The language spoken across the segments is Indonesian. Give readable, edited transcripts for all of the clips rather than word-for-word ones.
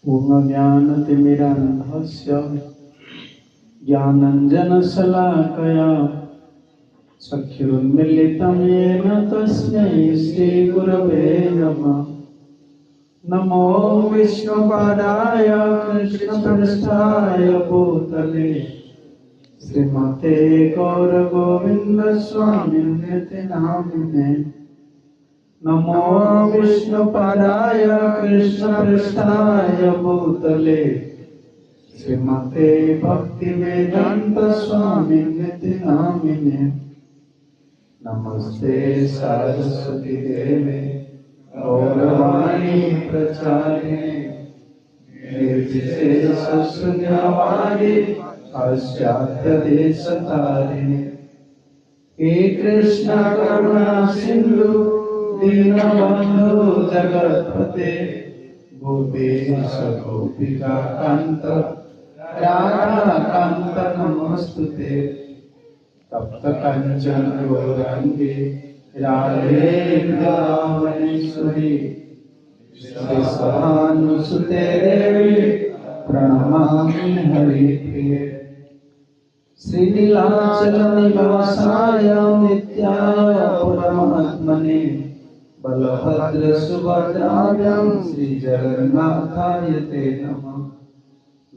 पूर्णज्ञानतिमिरान्धस्य ज्ञानञ्जनशलाकया चक्षुरुन्मीलितं येन तस्मै श्रीगुरवे नमः। नमो विष्णुपादाय कृष्णपृष्ठाय भूतले श्रीमते गौरगोविन्दस्वामिन्निति नामिने। नमो विष्णुपादाय कृष्णपृष्ठाय भूतले श्रीमते भक्तिवेदान्तस्वामिन्निति नामिने। नमस्ते सरस्वती देवे गौरवाणी प्रचारिणे निर्विशेषशून्यवादी पाश्चात्य देशतारिणे। हे कृष्ण करुणा सिंधु दीनबंधु जगत्पते गोपेश गोपिका कांत राधा कांत नमस्तुते। तप्त कंचन गौरांगी राधे वृंदावनेश्वरी श्रीसभानुसुते देवी प्रणमामि हरिप्रिये। श्रीनीलाचल निवासाय नित्याय परमात्मने बलभद्र सुभद्राभ्यां श्रीजगन्नाथाय ते नमः।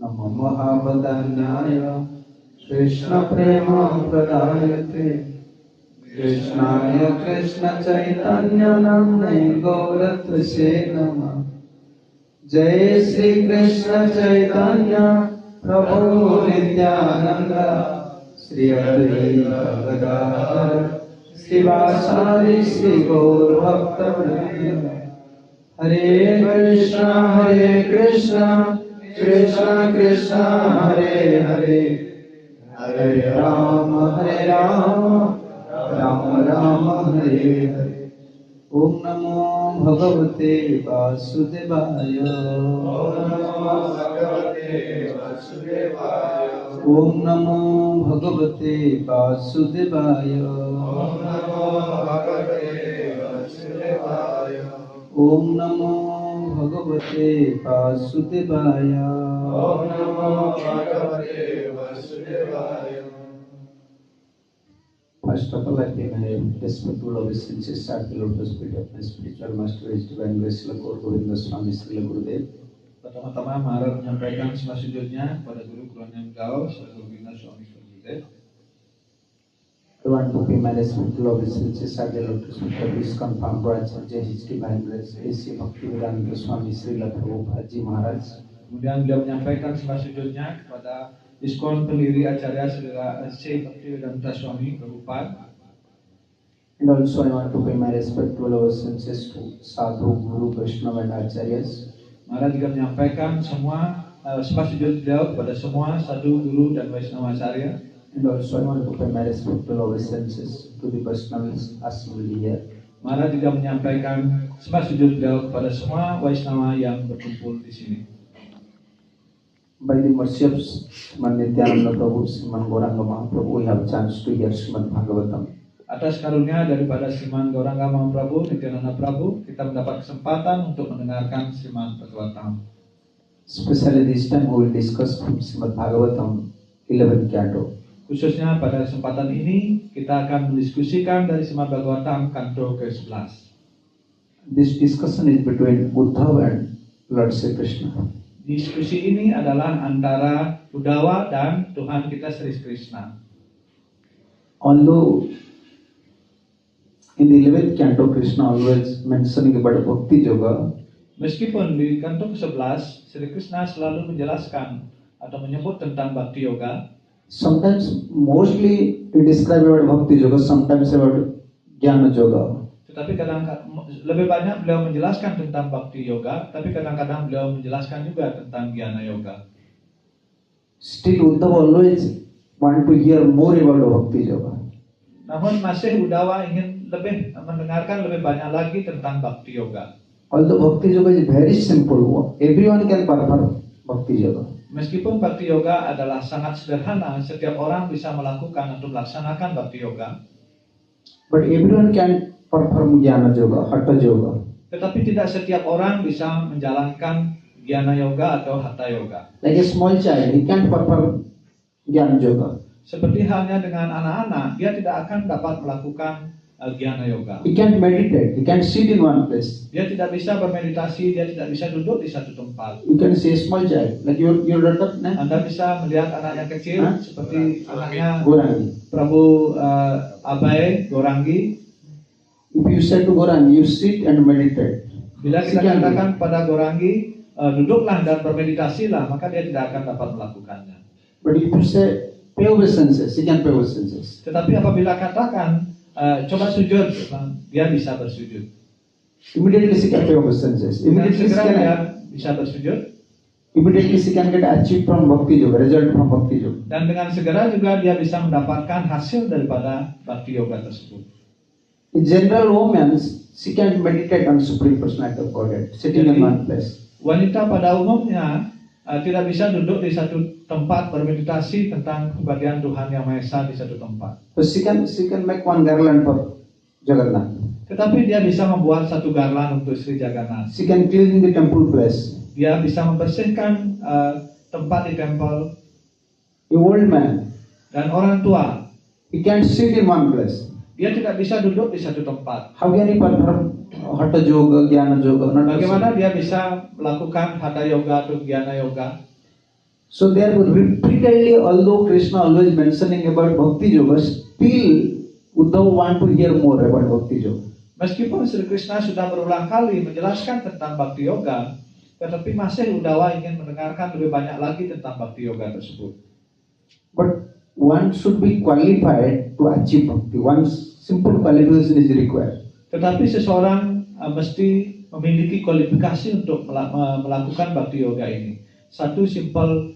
नमो महावदान्याय कृष्ण प्रेम प्रदायते कृष्णाय कृष्ण चैतन्य नाम्ने गौरत्वसे नमः। जय श्री कृष्ण चैतन्य प्रभु नित्यानंद श्री अद्वैत गदाधर श्रीवासादि श्री गौर भक्तवृंद। हरे कृष्ण कृष्ण कृष्ण हरे हरे हरे राम राम राम हरे हरे। ओम नमो भगवते वासुदेवाय। ओम नमो भगवते वासुदेवाय। ओम नमो भगवते वासुदेवाय। First of all, I pay my respectful obeisances at the lotus feet of my spiritual master, His Divine Grace Srila Gaur Govinda Swami Srila Gurudev. Pertama-tama Maharaj menyampaikan sembah sujudnya kepada Guru Kurnia Gao Srila Govinda Swami Gurudev. I want to pay my respectful obeisances at the lotus feet of His confirmed Brahmacharya, His Divine Grace A.C. Bhaktivedanta Swami Srila Prabhupada Ji Maharaj. Kemudian beliau menyampaikan sembah sujudnya kepada Iskon pendiri acara Srila Syekh Bhaktivedanta Swami Prabhupada. And also I want to pay my respectful obeisances to Sadhu, Guru, Vaishnava and Acharyas. Maharaj juga menyampaikan semua sembah sujud beliau kepada semua sadhu, guru dan Vaishnava Acharya. And also I want to pay my respectful obeisances to the Vaishnavas assembled here. Maharaj juga menyampaikan sembah sujud beliau kepada semua Vaishnava yang berkumpul di sini. By the mercy of Sriman Nityananda Prabhu, Sriman Gauranga Mahaprabhu, we have a chance to hear Srimad Bhagavatam. Atas karunia daripada Sriman Gauranga Mahaprabhu, Nityananda Prabhu, kita mendapat kesempatan untuk mendengarkan Srimad Bhagavatam. Especially this time we will discuss from Srimad Bhagavatam 11th canto. Khususnya pada kesempatan ini kita akan mendiskusikan dari Srimad Bhagavatam kanto ke-11. This discussion is between Uddhava and Lord Sri Krishna. Diskusi ini adalah antara Uddhava dan Tuhan kita Sri Krishna. Although in the 11th canto Krishna always mentioning about Bhakti Yoga, Meskipun di kanto ke-11 Sri Krishna selalu menjelaskan atau menyebut tentang Bhakti Yoga, sometimes mostly he describe about Bhakti Yoga, sometimes about Jnana Yoga. tetapi lebih banyak beliau menjelaskan tentang Bhakti Yoga, tapi kadang-kadang beliau menjelaskan juga tentang Jnana Yoga. Still Uddhava always want to hear more about Bhakti Yoga. Namun masih Uddhava ingin mendengarkan lebih banyak lagi tentang Bhakti Yoga. Although Bhakti Yoga is very simple, everyone can perform Bhakti Yoga. Meskipun Bhakti Yoga adalah sangat sederhana, setiap orang bisa melakukan atau melaksanakan Bhakti Yoga. But everyone can perform Jnana Yoga, Hatha Yoga. Tetapi tidak setiap orang bisa menjalankan Jnana Yoga atau Hatha Yoga. Like a small child, he can't perform Jnana Yoga. Seperti halnya dengan anak-anak, dia tidak akan dapat melakukan Jnana Yoga. He can't meditate, he can't sit in one place. Dia tidak bisa bermeditasi, dia tidak bisa duduk di satu tempat. You can see a small child, like your daughter, Anda bisa melihat anak yang kecil seperti anaknya Gorangi. Prabu Abai Gorangi. If you say to Gorangi, you sit and meditate. Bila kita katakan pada Gorangi, duduklah dan bermeditasilah, maka dia tidak akan dapat melakukannya. But if you say, pay obeisances, he can pay obeisances. Tetapi apabila katakan, coba sujud, dia bisa bersujud. Immediately she can pay obeisances. Dan Immediately she segera dia can, bisa bersujud. immediately she can get achieved from Bhakti Yoga, result from Bhakti Yoga. Dan dengan segera juga dia bisa mendapatkan hasil daripada Bhakti Yoga tersebut. In general women, she can meditate on Supreme Personality of Godhead, sitting in one place. Wanita pada umumnya tidak bisa duduk di satu tempat bermeditasi tentang kebahagiaan Tuhan Yang Maha Esa di satu tempat. So she can make one garland for Jagannath. Tetapi dia bisa membuat satu garland untuk Sri Jagannath. She can clean the temple place. Dia bisa membersihkan tempat di tempel. A old man, Dan orang tua, he can't sit in one place. dia tidak bisa duduk di satu tempat. How can he perform Hatha Yoga, Jnana Yoga? Not Bagaimana possible. dia bisa melakukan Hatha Yoga atau Jnana Yoga? So therefore, repeatedly, although Krishna always mentioning about Bhakti Yoga, still Uddhava want to hear more about Bhakti Yoga. Meskipun Sri Krishna sudah berulang kali menjelaskan tentang Bhakti Yoga, tetapi masih Uddhava ingin mendengarkan lebih banyak lagi tentang Bhakti Yoga tersebut. But one should be qualified to achieve Bhakti. One simple qualification is required. Tetapi seseorang mesti memiliki kualifikasi untuk melakukan Bhakti Yoga ini. Satu simple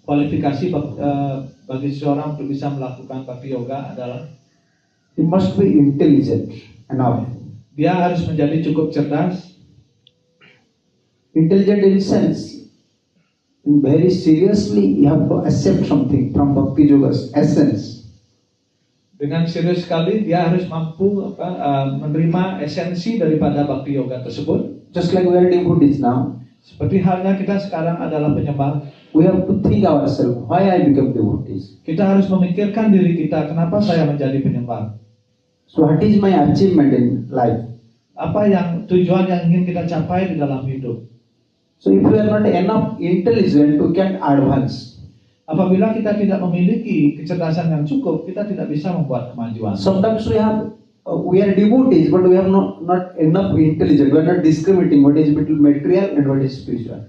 kualifikasi bagi seseorang untuk bisa melakukan Bhakti Yoga adalah He must be intelligent enough. dia harus menjadi cukup cerdas. Intelligent in sense, very seriously you have to accept something from Bhakti Yoga's essence. Dengan serius sekali dia harus mampu menerima esensi daripada Bhakti Yoga tersebut. Just like we are devotees now, Seperti halnya kita sekarang adalah penyembah, we have to think ourselves, why I become devotees? kita harus memikirkan diri kita, kenapa saya menjadi penyembah? So what is my achievement in life? Apa yang tujuan yang ingin kita capai di dalam hidup? So if we are not enough intelligent, we can advance. Apabila kita tidak memiliki kecerdasan yang cukup, kita tidak bisa membuat kemajuan. Sometimes we are devotees, but we have not enough intelligence. We are not discriminating what is between material and what is spiritual.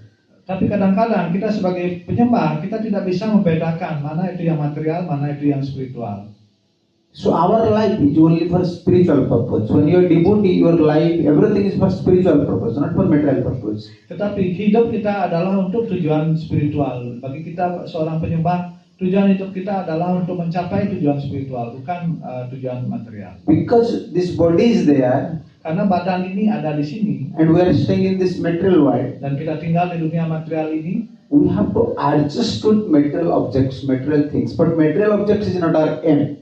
Tapi kadang-kadang kita sebagai penyembah, kita tidak bisa membedakan mana itu yang material, mana itu yang spiritual. So our life is only for spiritual purpose. When you are devotee, your life, everything is for spiritual purpose, not for material purpose. Tetapi hidup kita adalah untuk tujuan spiritual. Bagi kita seorang penyembah, tujuan hidup kita adalah untuk mencapai tujuan spiritual, bukan tujuan material. Because this body is there, Karena badan ini ada di sini, and we are staying in this material world, dan kita tinggal di dunia material ini, we have to adjust to material objects, material things. But material objects is not our aim.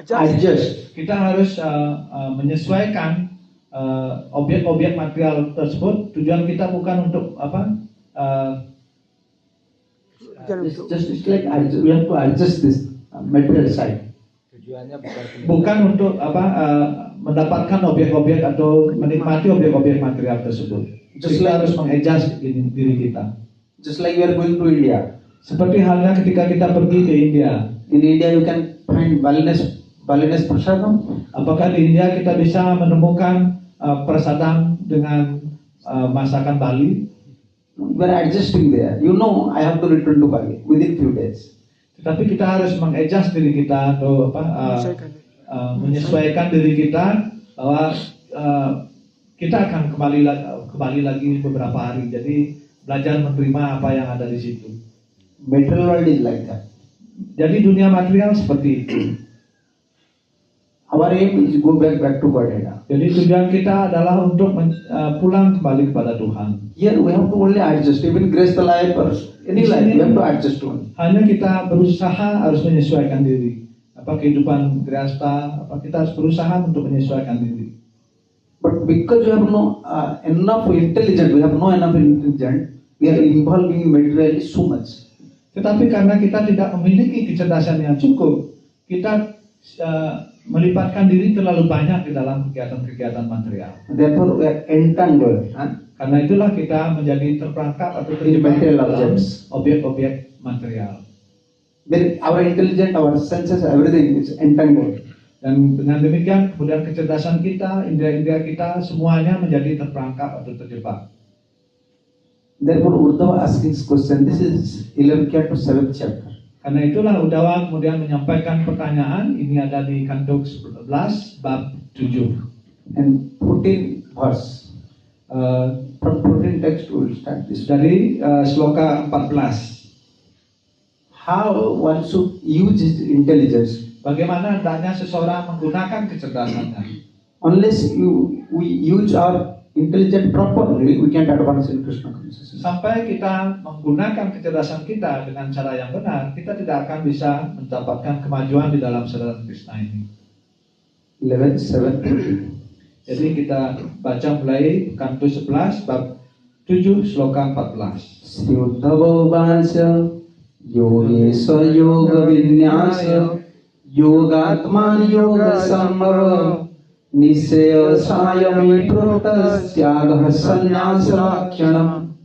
Adjust. kita harus menyesuaikan objek-objek material tersebut. Tujuan kita bukan untuk It's like we have to adjust this material side. Tujuannya bukan untuk mendapatkan objek-objek atau menikmati objek-objek material tersebut. Just Kita like- harus mengadjust diri kita. Just like we are going to India. Seperti halnya ketika kita pergi ke India. In India, you can find Balinese prasadam. Apakah di India kita bisa menemukan prasadam dengan masakan Bali? We are adjusting there. You know, I have to return to Bali within few days. Tetapi kita harus mengadjust diri kita atau menyesuaikan diri kita bahwa kita akan kembali lagi beberapa hari. Jadi belajar menerima apa yang ada di situ. Material world is like that. Jadi dunia material seperti itu. Our aim is go back to Godhead. Jadi tujuan kita adalah untuk pulang kembali kepada Tuhan. Here we have to only adjust. Even grace the life or any life, we have to adjust only. Hanya kita berusaha harus menyesuaikan diri. Kehidupan Grihasta, kita harus berusaha untuk menyesuaikan diri. But because we have no enough intelligence, we have no enough intelligence, we are involving materially so much. Tetapi karena kita tidak memiliki kecerdasan yang cukup, kita melibatkan diri terlalu banyak di dalam kegiatan-kegiatan material. Therefore, we are entangled. Karena itulah kita menjadi terperangkap atau In terjebak material dalam objects. objek-objek material. Then our intelligence, our senses, everything is entangled. Dan dengan demikian kemudian kecerdasan kita, indera-indera kita semuanya menjadi terperangkap atau terjebak. Therefore, Uddhava asking this question. This is 11th chapter, 7th chapter. Karena itulah Uddhava kemudian menyampaikan pertanyaan, ini ada di Kanduk 11 bab 7. And 14th verse. From 14th text we will start this. Dari sloka 14. How one should use his intelligence. Bagaimana hendaknya seseorang menggunakan kecerdasannya. Unless we use our intelligence properly, we can't advance in Krishna consciousness. Sampai kita menggunakan kecerdasan kita dengan cara yang benar, kita tidak akan bisa mendapatkan kemajuan di dalam sadar Krishna ini. 11, 7, 14. Jadi kita baca mulai Kanto 11 bab 7 sloka 14. Sri Uddhava Vasya Yogesa Yoga Vinyasa Yogatman Yoga Sambhava Nisaya Sayami Prota Syagha Sanyasa Lakshanam.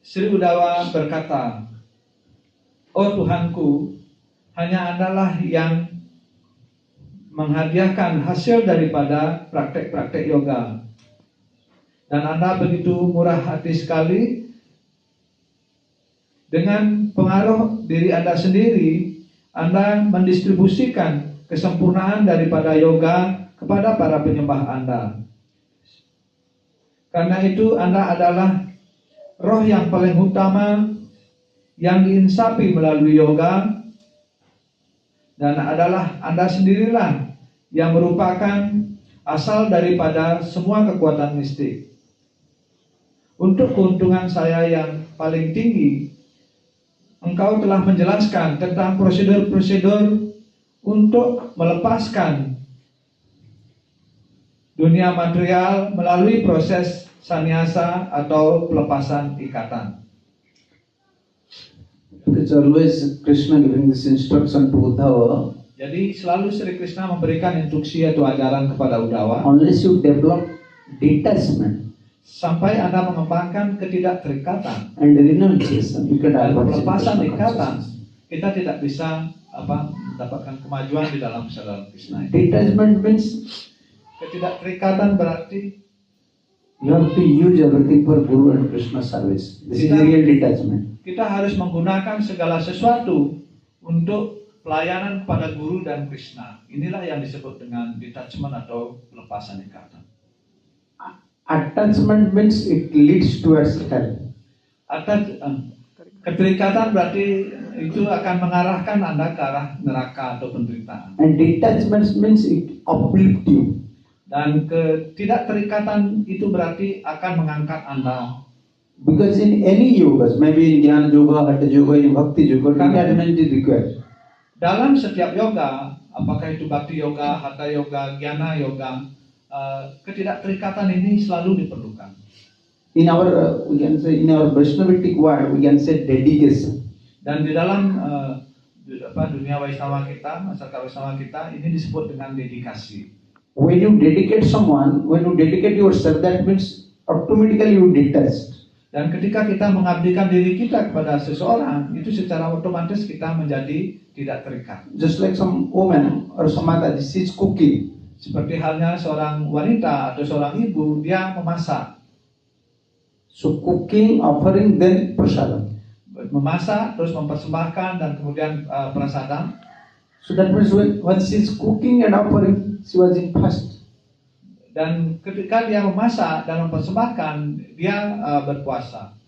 Sri Uddhava berkata, "Oh Tuhanku, hanya Andalah yang menghadiahkan hasil daripada praktek-praktek yoga. Dan Anda begitu murah hati sekali. Dengan pengaruh diri Anda sendiri, Anda mendistribusikan kesempurnaan daripada yoga kepada para penyembah Anda. Karena itu Anda adalah roh yang paling utama yang diinsapi melalui yoga, dan adalah Anda sendirilah yang merupakan asal daripada semua kekuatan mistik. Untuk keuntungan saya yang paling tinggi, Engkau telah menjelaskan tentang prosedur-prosedur untuk melepaskan dunia material melalui proses sannyasa atau pelepasan ikatan." It's always Krishna giving this instruction to Uddhava. Jadi selalu Sri Krishna memberikan instruksi atau ajaran kepada Uddhava. Unless you develop detachment Sampai Anda mengembangkan ketidakterikatan and renunciation, you can dan advance in pelepasan Krishna ikatan, consciousness. kita tidak bisa mendapatkan kemajuan di dalam kesadaran Krishna. Detachment means Ketidakterikatan berarti you have to use everything for Guru and Krishna service. This is real detachment. kita harus menggunakan segala sesuatu untuk pelayanan kepada Guru dan Krishna. Inilah yang disebut dengan detachment atau pelepasan ikatan. Attachment means it leads towards hell. Keterikatan berarti itu akan mengarahkan Anda ke arah neraka atau penderitaan. And detachment means it uplifts you. Dan ketidakterikatan itu berarti akan mengangkat Anda. Because in any yogas, maybe in Jnana Yoga, Hatha Yoga, in Bhakti Yoga, detachment is required. Dalam setiap yoga, apakah itu Bhakti Yoga, Hatha Yoga, Jnana Yoga, ketidakterikatan ini selalu diperlukan. In our, we can say, in our Vaishnavitic word, we can say dedication. Dan di dalam dunia Vaishnava kita, masyarakat Vaishnava kita, ini disebut dengan dedikasi. When you dedicate someone, when you dedicate yourself, that means automatically you detach. Dan ketika kita mengabdikan diri kita kepada seseorang, itu secara otomatis kita menjadi tidak terikat. Just like some woman or some mother, she is cooking. Seperti halnya seorang wanita atau seorang ibu, dia memasak. So cooking, offering, then prasadam. Memasak, terus mempersembahkan, dan kemudian prasadam. So that means when she is cooking and offering, she was in fast. Dan ketika dia memasak dan mempersembahkan, dia berpuasa.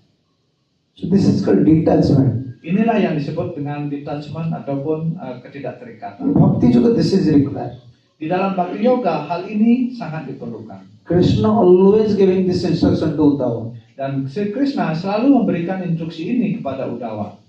So this is called detachment. Inilah yang disebut dengan detachment ataupun ketidakterikatan. In Bhakti Yoga, this is required. Di dalam Bhakti Yoga, hal ini sangat diperlukan. Krishna always giving this instruction to Uddhava. Dan Sri Krishna selalu memberikan instruksi ini kepada Uddhava.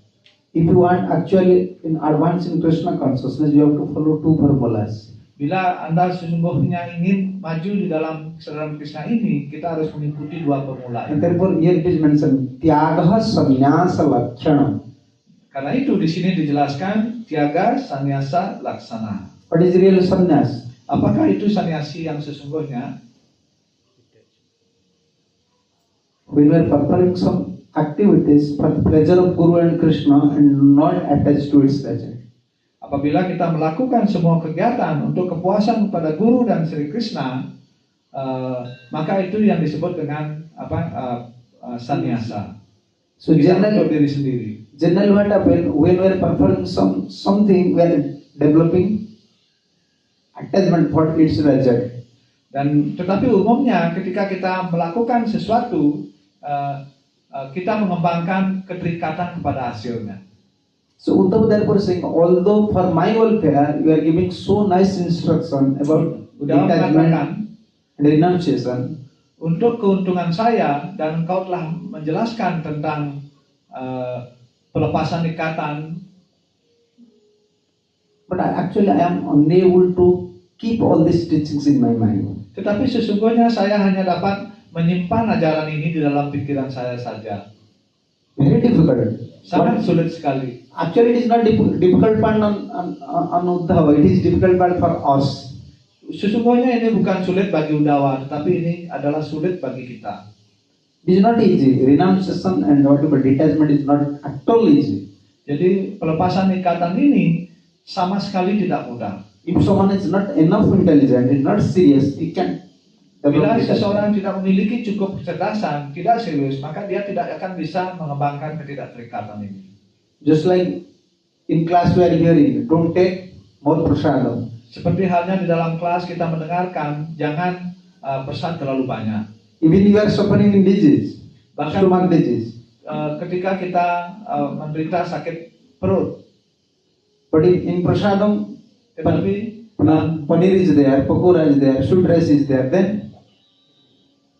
If you want actually in advance in Krishna consciousness, you have to follow two formulas. Bila Anda sesungguhnya ingin maju di dalam kesadaran Krishna ini, kita harus mengikuti dua formula And ini. therefore here it is mentioned Tyagaha Sannyasa Lakshanam. Karena itu di sini dijelaskan tiaga, sannyasa, laksana. What is real sannyas? Apakah itu sannyasi yang sesungguhnya? When we are performing some activities for the pleasure of Guru and Krishna and not attached to its pleasure. Apabila kita melakukan semua kegiatan untuk kepuasan kepada Guru dan Sri Krishna, maka itu yang disebut dengan sannyasa. So Kita generally, untuk diri sendiri. what happens when we are performing something, we are developing attachment for its result. Dan tetapi umumnya ketika kita melakukan sesuatu, kita mengembangkan keterikatan kepada hasilnya. So Uddhava therefore saying, although for my welfare you are giving so nice instruction about Uddhava detachment mengatakan, and renunciation, untuk keuntungan saya dan engkau telah menjelaskan tentang pelepasan ikatan, but actually I am unable to keep all these teachings in my mind. tetapi sesungguhnya saya hanya dapat menyimpan ajaran ini di dalam pikiran saya saja. Very difficult. Sangat sulit sekali. Actually, it is not difficult part on Uddhava. It is difficult part for us. Sesungguhnya ini bukan sulit bagi Uddhava, tetapi ini adalah sulit bagi kita. It is not easy. Renunciation and whatever detachment is not at all easy. Jadi pelepasan ikatan ini sama sekali tidak mudah. If someone is not enough intelligent, is not serious, he can. Bila seseorang tidak memiliki cukup kecerdasan, tidak serius, maka dia tidak akan bisa mengembangkan ketidakterikatan ini. Just like in class we are hearing, don't take more prasadam. Seperti halnya di dalam kelas kita mendengarkan, jangan pesan terlalu banyak. Even you are suffering in disease, Bahkan stomach disease. ketika kita menderita sakit perut, But in prasadam, tetapi paneer is there, pakora is there, sweet rice is there. Then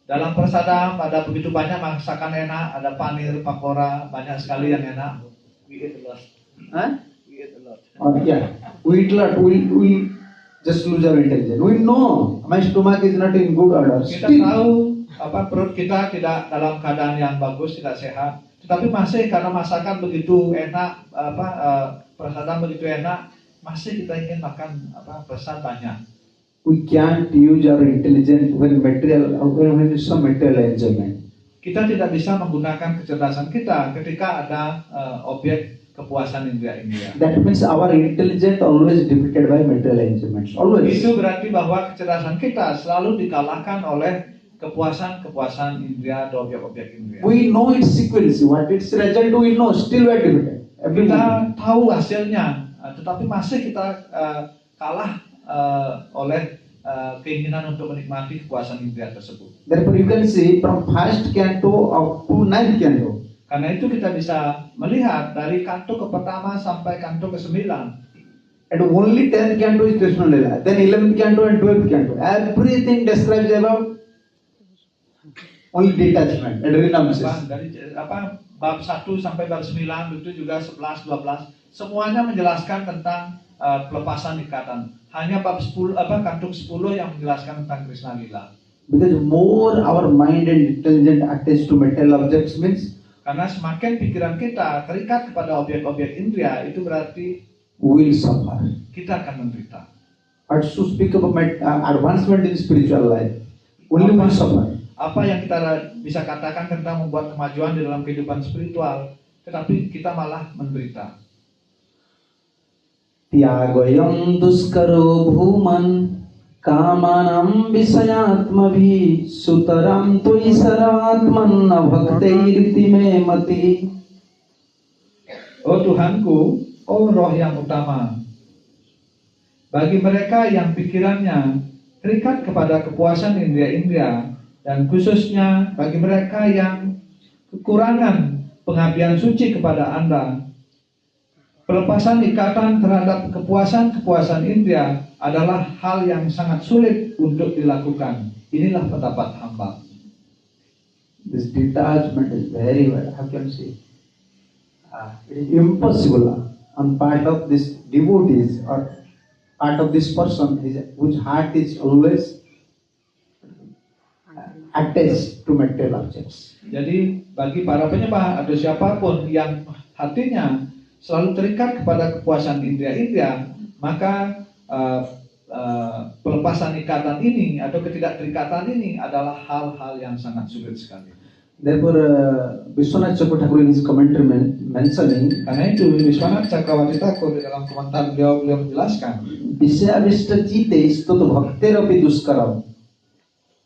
dalam prasadam ada begitu banyak masakan enak, ada panir, pakora, banyak sekali yang enak. We eat a lot. huh? We eat a lot. Yeah, we eat lot. We just lose our intelligence. We know my stomach is not in good order. Kita Still, tahu perut kita tidak dalam keadaan yang bagus, tidak sehat, tetapi masih karena masakan begitu enak, prasadam begitu enak, masih kita ingin makan pesan banyak. we can't use our intelligence when some material enjoyment. Kita tidak bisa menggunakan kecerdasan kita ketika ada objek kepuasan indera-indera. That means our intelligence always defeated by material enjoyments. Always. Itu berarti bahwa kecerdasan kita selalu dikalahkan oleh kepuasan-kepuasan indera atau objek-objek indera. We know its sequence, what its result we know, still we are defeated. Every Kita moment. tahu hasilnya, tetapi masih kita kalah oleh keinginan untuk menikmati kepuasan indera tersebut. Therefore you can see from first canto up to ninth canto. Karena itu kita bisa melihat dari kanto ke pertama sampai kanto ke 9. And only 10th canto is Krishna Lila. Then 11th canto and 12th canto. Everything describes about only detachment and renunciation. Dari bab 1 sampai bab 9 itu juga 11, 12 semuanya menjelaskan tentang pelepasan ikatan. Hanya bab 10 kantung 10 yang menjelaskan tentang Krishna Lila. Because more our mind and intelligence attached to material objects means Karena semakin pikiran kita terikat kepada objek-objek indera, itu berarti we will suffer. kita akan menderita. But to speak about advancement in spiritual life, only we will suffer. Apa yang kita bisa katakan tentang membuat kemajuan di dalam kehidupan spiritual, tetapi kita malah menderita. Tyagayam duskaro bhuman kamanam visayatmavi sutaram tui saratman bhaktairiti me mati. Oh Tuhanku, oh roh yang utama, bagi mereka yang pikirannya terikat kepada kepuasan indera-indera, dan khususnya bagi mereka yang kekurangan pengabdian suci kepada Anda, pelepasan ikatan terhadap kepuasan-kepuasan indera adalah hal yang sangat sulit untuk dilakukan. Inilah pendapat hamba. This detachment is very well, how can I say? It is impossible on part of this devotees or part of this person whose heart is always attached to material objects. Jadi bagi para penyembah atau siapapun yang hatinya selalu terikat kepada kepuasan indera-indera, maka pelepasan ikatan ini atau ketidakterikatan ini adalah hal-hal yang sangat sulit sekali. Therefore, Vishwanath Chakravarti in his commentary mentioning, Karena itu Vishwanath Chakravarti Thakur di dalam komentar beliau menjelaskan, Vishyavishta chite istutu bhakterapi duskaram.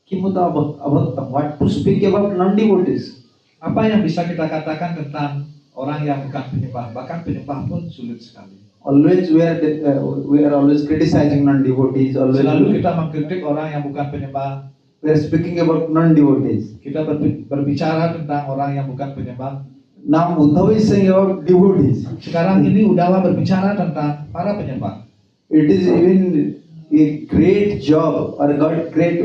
Kimuta abhattam. What to speak about non-devotees? apa yang bisa kita katakan tentang orang yang bukan penyembah, bahkan penyembah pun sulit sekali. Always we are always criticizing non-devotees. Always Selalu kita mengkritik orang yang bukan penyembah. we are speaking about non-devotees. Kita berbicara tentang orang yang bukan penyembah. Now Uddhava is saying about devotees. Sekarang ini Uddhava berbicara tentang para penyembah. It is even a great job or great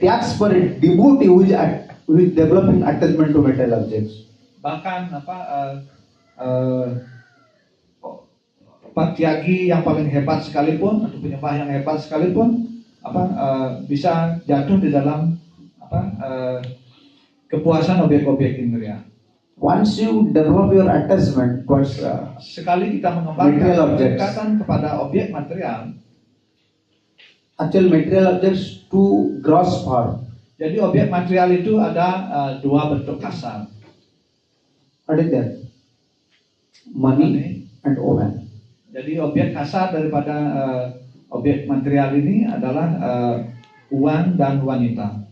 tax for a devotee who is developing attachment to material objects. Bahkan Patyagi yang paling hebat sekalipun atau penyembah yang hebat sekalipun bisa jatuh di dalam kepuasan objek-objek indera. Once you develop your attachment towards Sekali kita Material mengembangkan objects. kedekatan kepada objek material, actual material objects to gross form. jadi objek material itu ada dua bentuk kasar. What is that? Money and woman. Jadi objek kasar daripada objek material ini adalah uang dan wanita.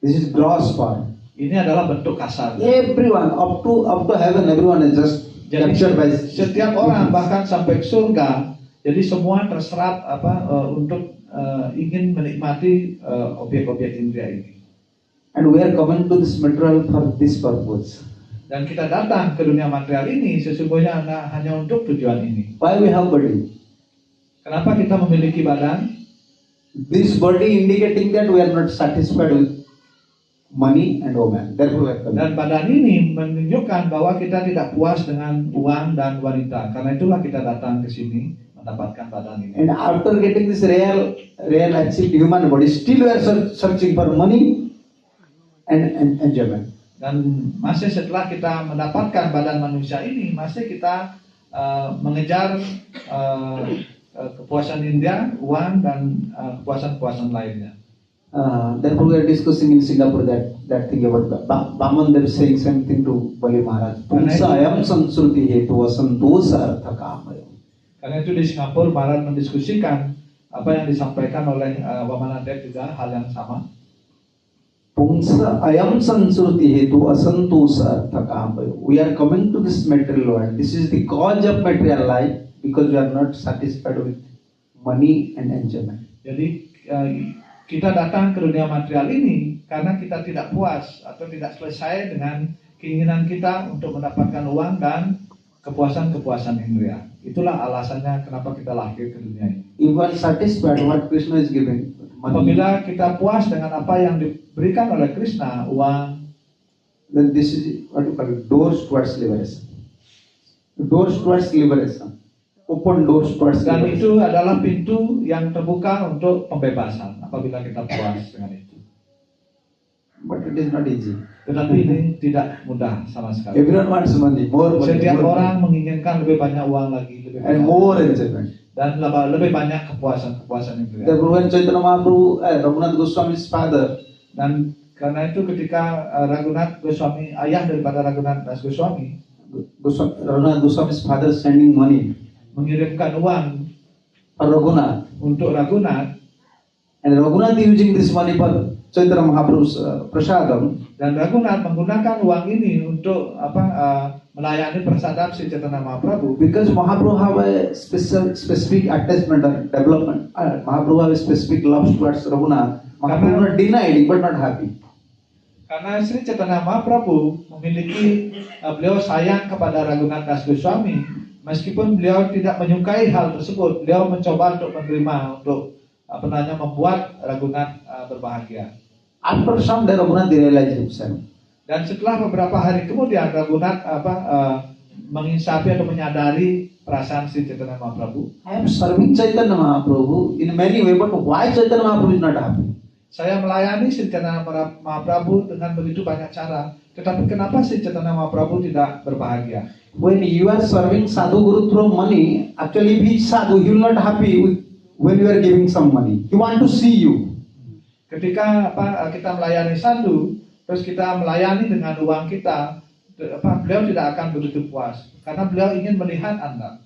This is gross form. Ini adalah bentuk kasar. Everyone up to heaven, everyone is just Jadi captured by setiap orang bahkan sampai ke surga, jadi semua terserap untuk ingin menikmati objek-objek indera ini. And we are coming to this material for this purpose. Dan kita datang ke dunia material ini sesungguhnya hanya untuk tujuan ini. Why we have body? Kenapa kita memiliki badan? This body indicating that we are not satisfied with money and woman. Therefore we are coming. Dan badan ini menunjukkan bahwa kita tidak puas dengan uang dan wanita. Karena itulah kita datang ke sini mendapatkan badan ini. And after getting this real achieved human body, still we are searching for money and enjoyment. Dan masih setelah kita mendapatkan badan manusia ini, masih kita mengejar kepuasan indera, uang dan kepuasan-kepuasan lainnya. Therefore we are discussing in Singapore that thing about Baman Dev saying same thing to Bali Maharaj. Pumsa ayam sansruti hetu asantosa artha kamaya. Karena itu di Singapura Maharaj mendiskusikan apa yang disampaikan oleh Wamanadev juga hal yang sama. Pumsa ayam sansruti hetu asantosa artha kamaya. We are coming to this material world. This is the cause of material life because we are not satisfied with money and enjoyment. Jadi kita datang ke dunia material ini karena kita tidak puas atau tidak selesai dengan keinginan kita untuk mendapatkan uang dan kepuasan-kepuasan indera. Itulah alasannya kenapa kita lahir ke dunia ini. If we are satisfied what Krishna is giving, money, Apabila kita puas dengan apa yang diberikan oleh Krishna, uang, then this is what you call doors towards liberation. Doors towards liberation. Open doors towards dan liberation. itu adalah pintu yang terbuka untuk pembebasan apabila kita puas dengan itu. But it is not easy. Tetapi ini tidak mudah sama sekali. Everyone wants money, more money, Setiap more orang money, menginginkan lebih banyak uang lagi, lebih and banyak more enjoyment. dan lebih banyak kepuasan indera. Therefore, when Chaitanya Mahaprabhu, Raghunath Goswami's father, Dan karena itu ketika Raghunath Goswami, ayah daripada Raghunath Das Goswami, Raghunath Goswami's father sending money mengirimkan uang for Raghunath, untuk Raghunath, and Raghunath using this money for Chaitanya Mahaprabhu's prasadam, dan Raghunath menggunakan uang ini untuk melayani prasadam Sri Chaitanya Mahaprabhu. because Mahaprabhu have a specific attachment or development. Mahaprabhu have a specific love towards Raghunath. Mahaprabhu not denied, but not happy. Karena Sri Chaitanya Mahaprabhu memiliki beliau sayang kepada Raghunath Das Goswami, meskipun beliau tidak menyukai hal tersebut, beliau mencoba untuk menerima, untuk membuat Raghunath berbahagia. After some day, Raghunath realized himself. Dan setelah beberapa hari kemudian Raghunath menginsafi atau menyadari perasaan Sri Chaitanya Mahaprabhu. I am serving Chaitanya Mahaprabhu in many way, but why Chaitanya Mahaprabhu is not happy? Saya melayani Sri Chaitanya Mahaprabhu dengan begitu banyak cara, tetapi kenapa Sri Chaitanya Mahaprabhu tidak berbahagia? When you are serving Sadhu Guru through money, actually if he is Sadhu, he will not happy with when you are giving some money. He want to see you. Ketika kita melayani sadhu, terus kita melayani dengan uang kita, beliau tidak akan begitu puas, karena beliau ingin melihat Anda.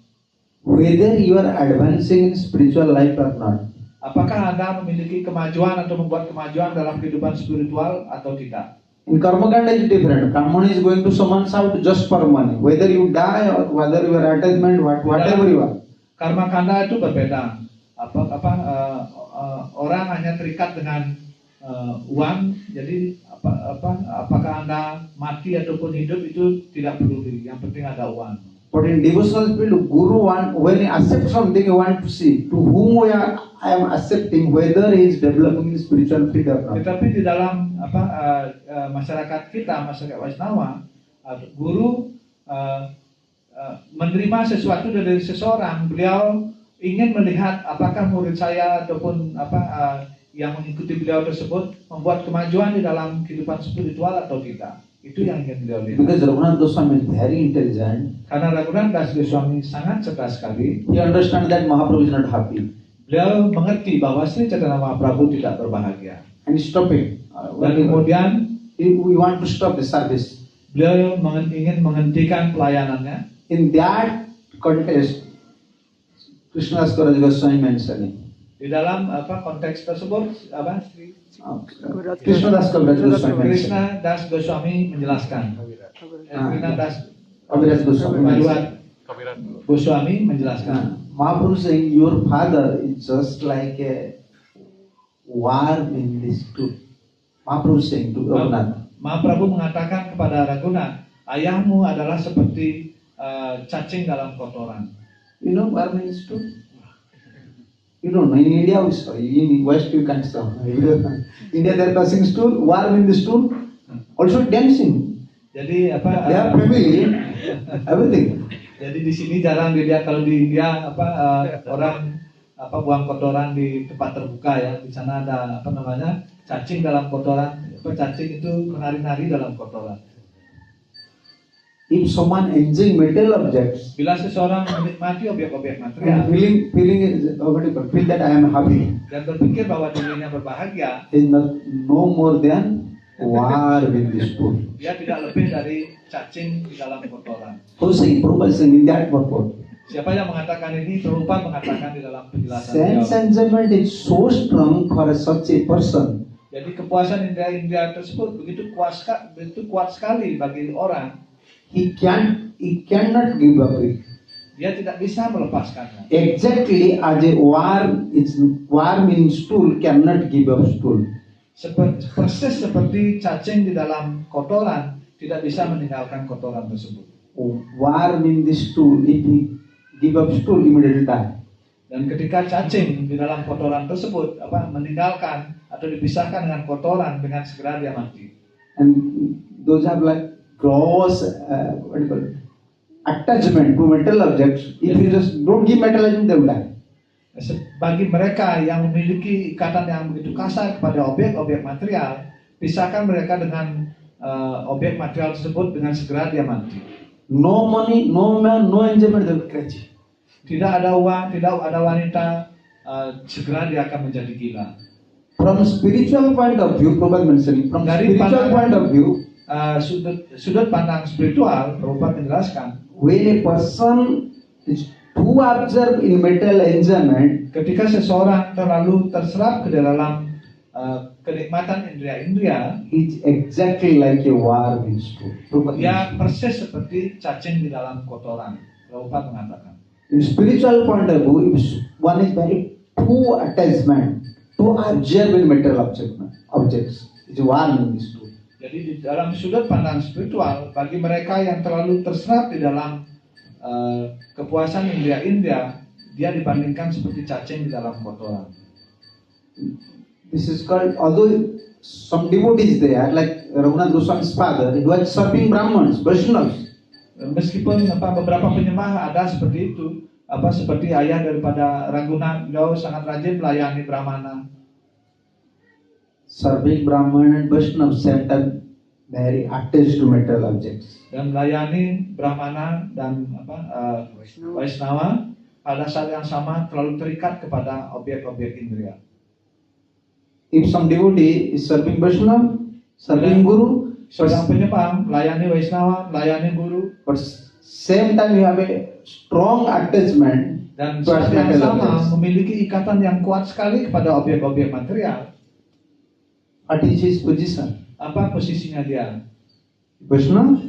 Whether you are advancing in spiritual life or not. Apakah Anda memiliki kemajuan atau membuat kemajuan dalam kehidupan spiritual atau tidak? In Karmakanda is different. Brahman is going to someone's house just for money. Whether you die or whether you are attachment, whatever you are. Karma kanda itu berbeda. Orang hanya terikat dengan uang. Jadi apakah Anda mati ataupun hidup itu tidak peduli. Yang penting ada uang. But in devotional field, Guru when he accepts something, he want to see to whom I am accepting, whether he is developing in spiritual field or not. Tetapi di dalam masyarakat kita, masyarakat Waisnawa, Guru menerima sesuatu dari seseorang, beliau ingin melihat apakah murid saya ataupun yang mengikuti beliau tersebut membuat kemajuan di dalam kehidupan spiritual atau tidak. Itu yang ingin beliau lihat. Because Raghunath Goswami is very intelligent. Karena Raghunath Das Goswami sangat cerdas sekali. He understands that Mahaprabhu is not happy. Beliau mengerti bahwa Sri Chaitanya Mahaprabhu tidak berbahagia. And he stopping. Dan kemudian we want to stop the service. Beliau ingin menghentikan pelayanannya. In that context, Krishnadas Kaviraj Goswami mentioning. Di dalam konteks tersebut Krishnadas Kaviraj Goswami. Krishna Das Goswami menjelaskan. Krishna Das Kaviraj Goswami menjelaskan. Mahaprabhu saying your father is just like a worm in this tube. Mahaprabhu saying to Raghunath. Mahaprabhu mengatakan kepada Raghunath, ayahmu adalah seperti cacing dalam kotoran. You know worm in this tube? You don't know. In India, in West you can't stop. India they are passing stool, worm in the stool, also dancing. Jadi They are family, everything. Jadi di sini jarang dilihat. Kalau di India orang buang kotoran di tempat terbuka ya. Di sana ada cacing dalam kotoran. Cacing itu menari-nari dalam kotoran. If someone enjoying material objects, bila seseorang menikmati objek-objek material, feel that I am happy, dan berpikir bahwa dirinya berbahagia, is not no more than worm in this pool. dia tidak lebih dari cacing di dalam kotoran. Who saying? Prabhupada saying in that purport. Siapa yang mengatakan ini? Prabhupada mengatakan di dalam penjelasan Sense beliau. enjoyment is so strong for such a person. Jadi kepuasan indera tersebut begitu kuat sekali bagi orang. He cannot give up it. Dia tidak bisa melepaskannya. Exactly as a worm in stool cannot give up stool. Persis seperti cacing di dalam kotoran tidak bisa meninggalkan kotoran tersebut. Worm in the stool, if he give up stool, immediately die. Dan ketika cacing di dalam kotoran tersebut meninggalkan atau dipisahkan dengan kotoran, dengan segera dia mati. And those have like gross attachment to metal objects. If you just don't give metal objects, they will die. Bagi mereka yang memiliki ikatan yang begitu kasar kepada objek-objek material, pisahkan mereka dengan objek material tersebut, dengan segera dia mati. No money, no man, no enjoyment, they will crazy. Tidak ada uang, tidak ada wanita, segera dia akan menjadi gila. From spiritual point of view, Prabhupada mentioning, from Dari spiritual point of view, sudut pandang spiritual, Prabhupada menjelaskan, when a person is too absorbed in material enjoyment, ketika seseorang terlalu terserap ke dalam kenikmatan indera-indera, it's exactly like a worm in stool. dia persis seperti cacing di dalam kotoran. Prabhupada mengatakan. In spiritual point of view, if one is very too attachment, too absorbed in material objects, it's a worm in the stool. Jadi di dalam sudut pandang spiritual, bagi mereka yang terlalu terserap di dalam kepuasan indera-indera, dia dibandingkan seperti cacing di dalam kotoran. This is called, although some devotees there, like Raghunath Goswami's father, he was serving Brahmins, Vaishnavas. Meskipun beberapa penyembah ada seperti itu, seperti ayah daripada Raghunatha, beliau sangat rajin melayani Brahmana. Serving Brahman and Vaishnava same time very attached to material objects. Dan melayani Brahmana dan Vaishnava pada saat yang sama terlalu terikat kepada objek-objek indria. If some devotee is serving Vaishnava, serving Guru, Seorang penyembah melayani Vaishnava, melayani Guru, but same time you have a strong attachment dan to saat yang material sama objects. memiliki ikatan yang kuat sekali kepada objek-objek material. What is his position? Apa posisinya dia? Vaishnava?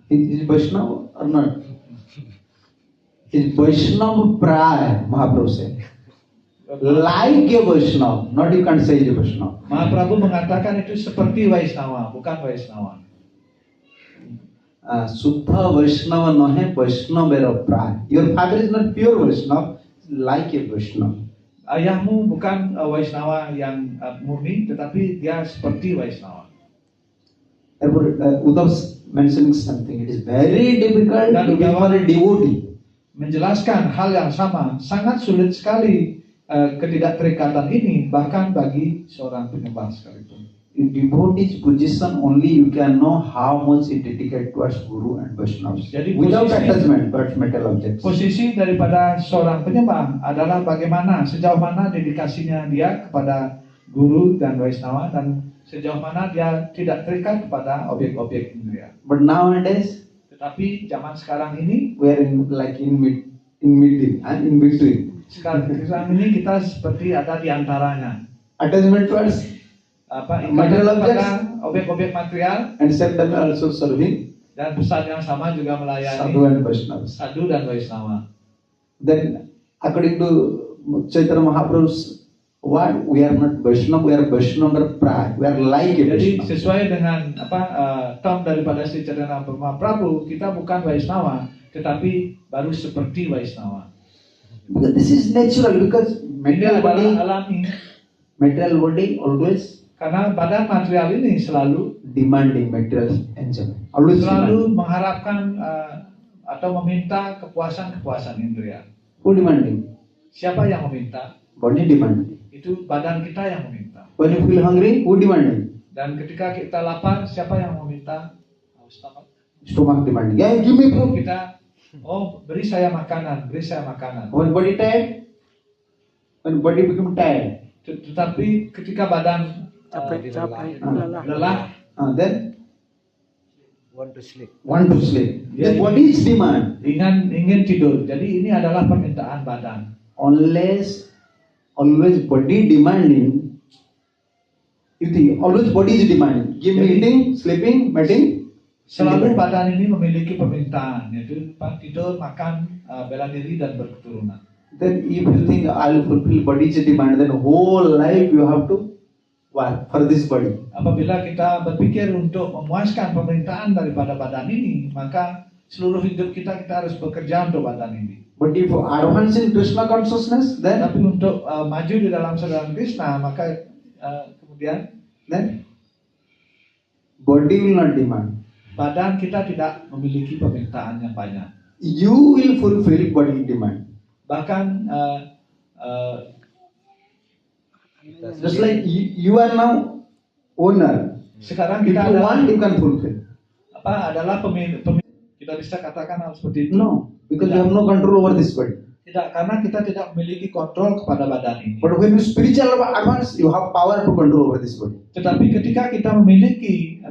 Is Vaishnava or not? Is Vaishnava Praya, Mahaprabhu said. Like a Vaishnava, not you can't say is a Vaishnava. Mahaprabhu mengatakan itu seperti Vaishnava, bukan Vaishnava. Suddha Vaishnava nahe Vaishnava Praya. Your father is not pure Vaishnava, like a Vaishnava. Ayahmu bukan Vaishnava yang murni, tetapi dia seperti Vaishnava. Therefore, Uddhav mentioning something. It is very difficult Dan to be for a devotee. Menjelaskan hal yang sama, sangat sulit sekali ketidakterikatan ini, bahkan bagi seorang penyembah sekalipun. In devotee's position only you can know how much he dedicated towards Guru and Vaishnavas. Jadi Without posisi- attachment towards material objects. Posisi daripada seorang penyembah adalah bagaimana, sejauh mana dedikasinya dia kepada Guru dan Vaishnava, dan sejauh mana dia tidak terikat kepada objek-objek indria. But nowadays Tetapi zaman sekarang ini, we are in between and in between. sekarang ini kita seperti ada di antaranya. Attachment towards Ikatan Material kepada objek-objek material, and same time also serving dan pesan yang sama juga melayani Sadhu and Vaishnavas. Sadhu dan Vaishnava. Then according to Chaitanya Mahaprabhu's word, we are not Vaishnava, we are Vaishnava Praya. We are like a Jadi Vaishnava. sesuai dengan term daripada Sri Chaitanya Mahaprabhu, kita bukan Vaishnava, tetapi baru seperti Vaishnava. Because this is natural, because Ini material adalah body, alami, material body always karena badan material ini selalu demanding material enjoyment. Always demanding. mengharapkan atau meminta kepuasan-kepuasan indria. Who demanding? Siapa yang meminta? Body demanding. Itu badan kita yang meminta. When you feel hungry, who demanding? Dan ketika kita lapar, siapa yang meminta? Stomach demanding. Yeah, give me food. Kita, beri saya makanan, beri saya makanan. When body tired, when body become tired, Tetapi ketika badan capek, lelah, then want to sleep. want to sleep. Yeah. The body is demand. ingin tidur. Jadi ini adalah permintaan badan. Unless always body demanding, you think always body is demanding. Give me Jadi- eating, sleeping, mating. Selalu badan ini memiliki permintaan, yaitu tidur, makan, bela diri dan berketurunan. Then if you think I'll fulfill body's demand, then whole life you have to work for this body. Apabila kita berpikir untuk memuaskan permintaan daripada badan ini, maka seluruh hidup kita harus bekerja untuk badan ini. But if advance in Krishna consciousness, then Tapi untuk maju di dalam sadar Krishna, maka kemudian body will not demand. badan kita tidak memiliki permintaan yang banyak. You will fulfill body demand. Bahkan Just like you are now owner. sekarang If kita you want, adalah you can fulfill. adalah pemilik. Kita bisa katakan hal seperti itu. No, because you have no control over this body. Tidak, karena kita tidak memiliki kontrol kepada badan ini. But when you spiritual advance, you have power to control over this body. Tetapi ketika kita memiliki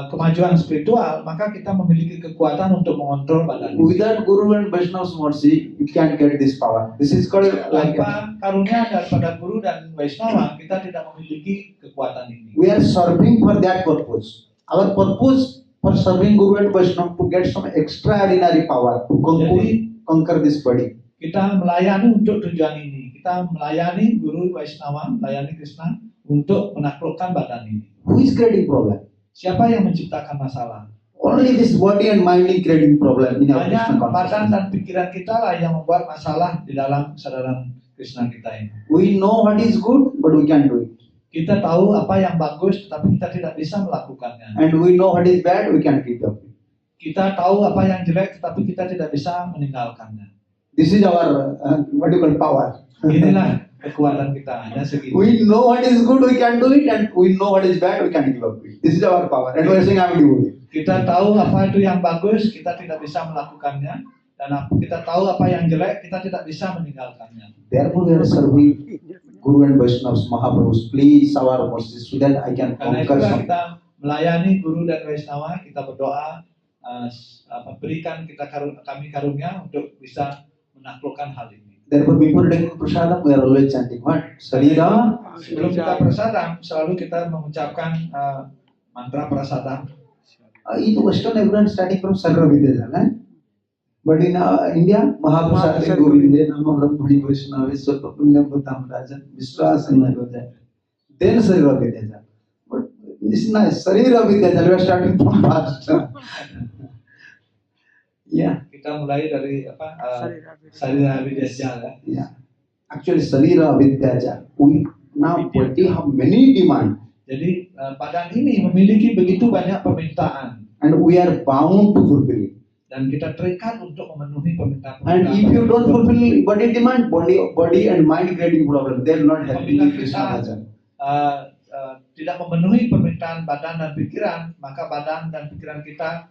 kemajuan spiritual, maka kita memiliki kekuatan untuk mengontrol badan ini. Without Guru and Vaishnava's mercy, you can't get this power. This is called like Tanpa karunia daripada Guru dan Vaishnava, kita tidak memiliki kekuatan ini. we are serving for that purpose. Our purpose for serving Guru and Vaishnava to get some extraordinary power to conquer this body. Kita melayani untuk tujuan ini. Kita melayani Guru Vaishnava, melayani Krishna untuk menaklukkan badan ini. Who is creating problem? Siapa yang menciptakan masalah? Only this body and mind is creating problem in our Hanya Krishna badan consciousness. dan pikiran kita lah yang membuat masalah di dalam kesadaran Krishna kita ini. We know what is good, but we can't do it. Kita tahu apa yang bagus, tetapi kita tidak bisa melakukannya. And we know what is bad, we can't keep up. Kita tahu apa yang jelek, tetapi kita tidak bisa meninggalkannya. This is our what do you call power. Inilah kekuatan kita, hanya segini. We know what is good, we can do it, and we know what is bad, we can give up it. This is our power. And we are saying, I'm doing it. Kita tahu apa itu yang bagus, kita tidak bisa melakukannya. Dan kita tahu apa yang jelek, kita tidak bisa meninggalkannya. Therefore, we are serving Guru and Vaishnavas, Mahaprabhus. Please, our mercy, so that I can Karena conquer itulah something. kita melayani Guru dan Vaishnava, kita berdoa, berikan kami karunia untuk bisa menaklukkan hal ini. Therefore, before taking prasadam, we are always chanting what? Sarira. Sebelum kita prasadam, selalu kita mengucapkan mantra prasadam. In Western, everyone starting from Sarva Vidya, right? But in India, Mahaprasad Govinde Nama Brahmani Vaishnava Swapapunyam Bhutam Rajan Vishwasana Vaja. Then Sarva Vidya. But this is nice. Sarira Vidya, we are starting from past. Yeah. Kita mulai dari apa? Sarira Vidya ya. Yeah. Actually, Sarira Vidya. We now have many demand. Jadi badan ini memiliki begitu banyak permintaan And we are bound to fulfill it. dan kita terikat untuk memenuhi permintaan. And if you don't fulfill body demand, body and mind creating problem, they are not helping in Krishna bhajan. Tidak memenuhi permintaan badan dan pikiran, maka badan dan pikiran kita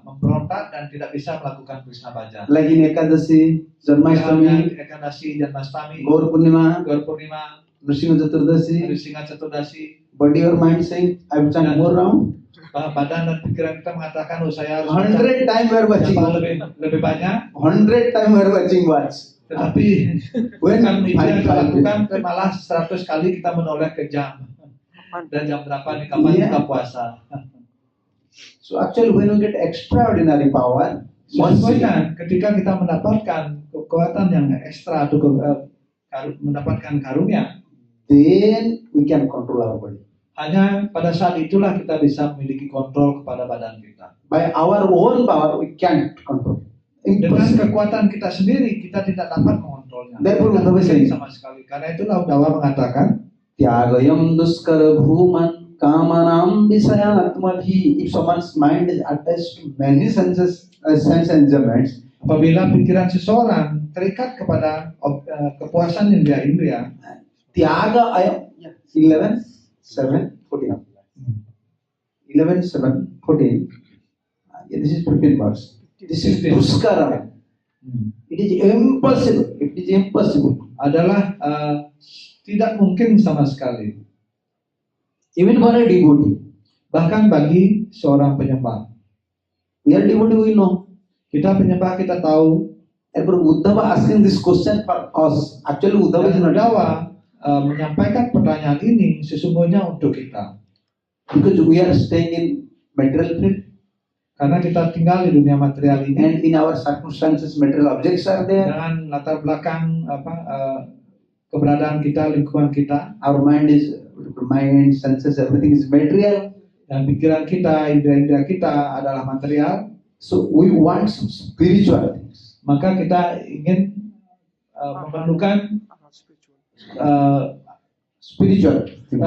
memberontak dan tidak bisa melakukan Krishna bhajan. Like in Ekadasi, Janmashtami, Ekadasi, Janmashtami, Gaur Purnima, Gaur Purnima, Nrsimha Chaturdasi, Nrsimha Chaturdasi, body or mind saying, I will chant more round. badan dan pikiran kita mengatakan, oh saya harus 100 times we are watching. lebih banyak. 100 times we are watching watch. Tetapi When kan itu yang kita five- lakukan, malah 100 kali kita menoleh ke jam. Dan jam berapa nih, kapan Yeah. buka puasa. So actually when we get extraordinary power, Sesungguhnya ketika kita mendapatkan kekuatan yang ekstra atau mendapatkan karunia, then we can control our body. hanya pada saat itulah kita bisa memiliki kontrol kepada badan kita. By our own power, we can't control. Dengan Impossible. kekuatan kita sendiri, kita tidak dapat mengontrolnya. Therefore, Tidak Uddhava mungkin says- sama sekali. Karena itulah Uddhava mengatakan, Tyagayam duskara bhuman kamanam visayatmadhi. If someone's mind is attached to many sense enjoyments, apabila pikiran seseorang terikat kepada kepuasan indera-indera, Tyaga ayam 11:7-14. 11:7-14. Yeah, this is 15 verse. This is 15. duskara. It is impossible. It is impossible. adalah tidak mungkin sama sekali. Even for a devotee. Bahkan bagi seorang penyembah. We are devotee, we know. Kita penyembah, kita tahu. Therefore, Uddhava asking this question for us. Actually, Uddhava is Dan not Uddhava menyampaikan pertanyaan ini sesungguhnya untuk kita. because we are staying in material field Karena kita tinggal di dunia material ini and in our circumstances, material objects are there. dengan latar belakang keberadaan kita, lingkungan kita, Our mind, senses, everything is material. dan pikiran kita, indera-indera kita adalah material. So we want some spiritual things. Maka kita ingin memerlukan Spiritual things.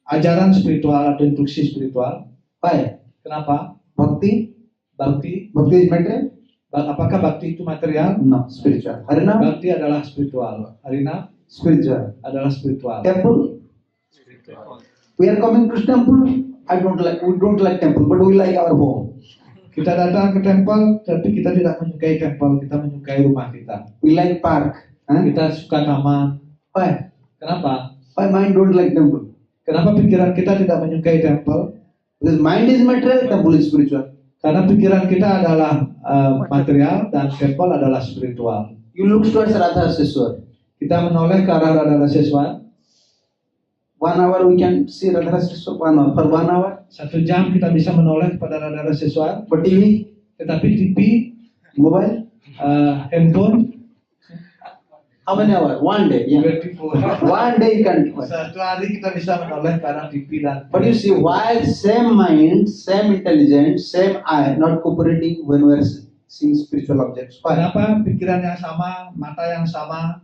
ajaran spiritual atau instruksi spiritual. Why? Kenapa? Bhakti? Bakti, Bhakti is material? apakah bakti itu material? No, spiritual. Harina? Bakti adalah spiritual. Harina Spiritual. adalah spiritual. Temple? We are coming to temple. We don't like temple, but we like our home. Kita datang ke temple, tapi kita tidak menyukai temple, kita menyukai rumah kita. We like park. Huh? Kita suka taman. Why? Kenapa? Why mind don't like temple? Kenapa pikiran kita tidak menyukai temple? Because mind is material, temple is spiritual. Karena pikiran kita adalah material dan temple adalah spiritual. You look towards Radha Seswar. Kita menoleh ke arah Radha Seswar. 1 hour we can see Radha Seswar. 1 hour. For 1 hour. 1 jam kita bisa menoleh kepada Radha Seswar. For TV, Tetapi TV, mobile. handphone, How many hours? 1 day. Yeah. 24. 1 day you can. Satu hari kita bisa menoleh ke arah TV dan But you see, while same mind, same intelligence, same eye, not cooperating when we are seeing spiritual objects. Why? kenapa pikiran yang sama, mata yang sama,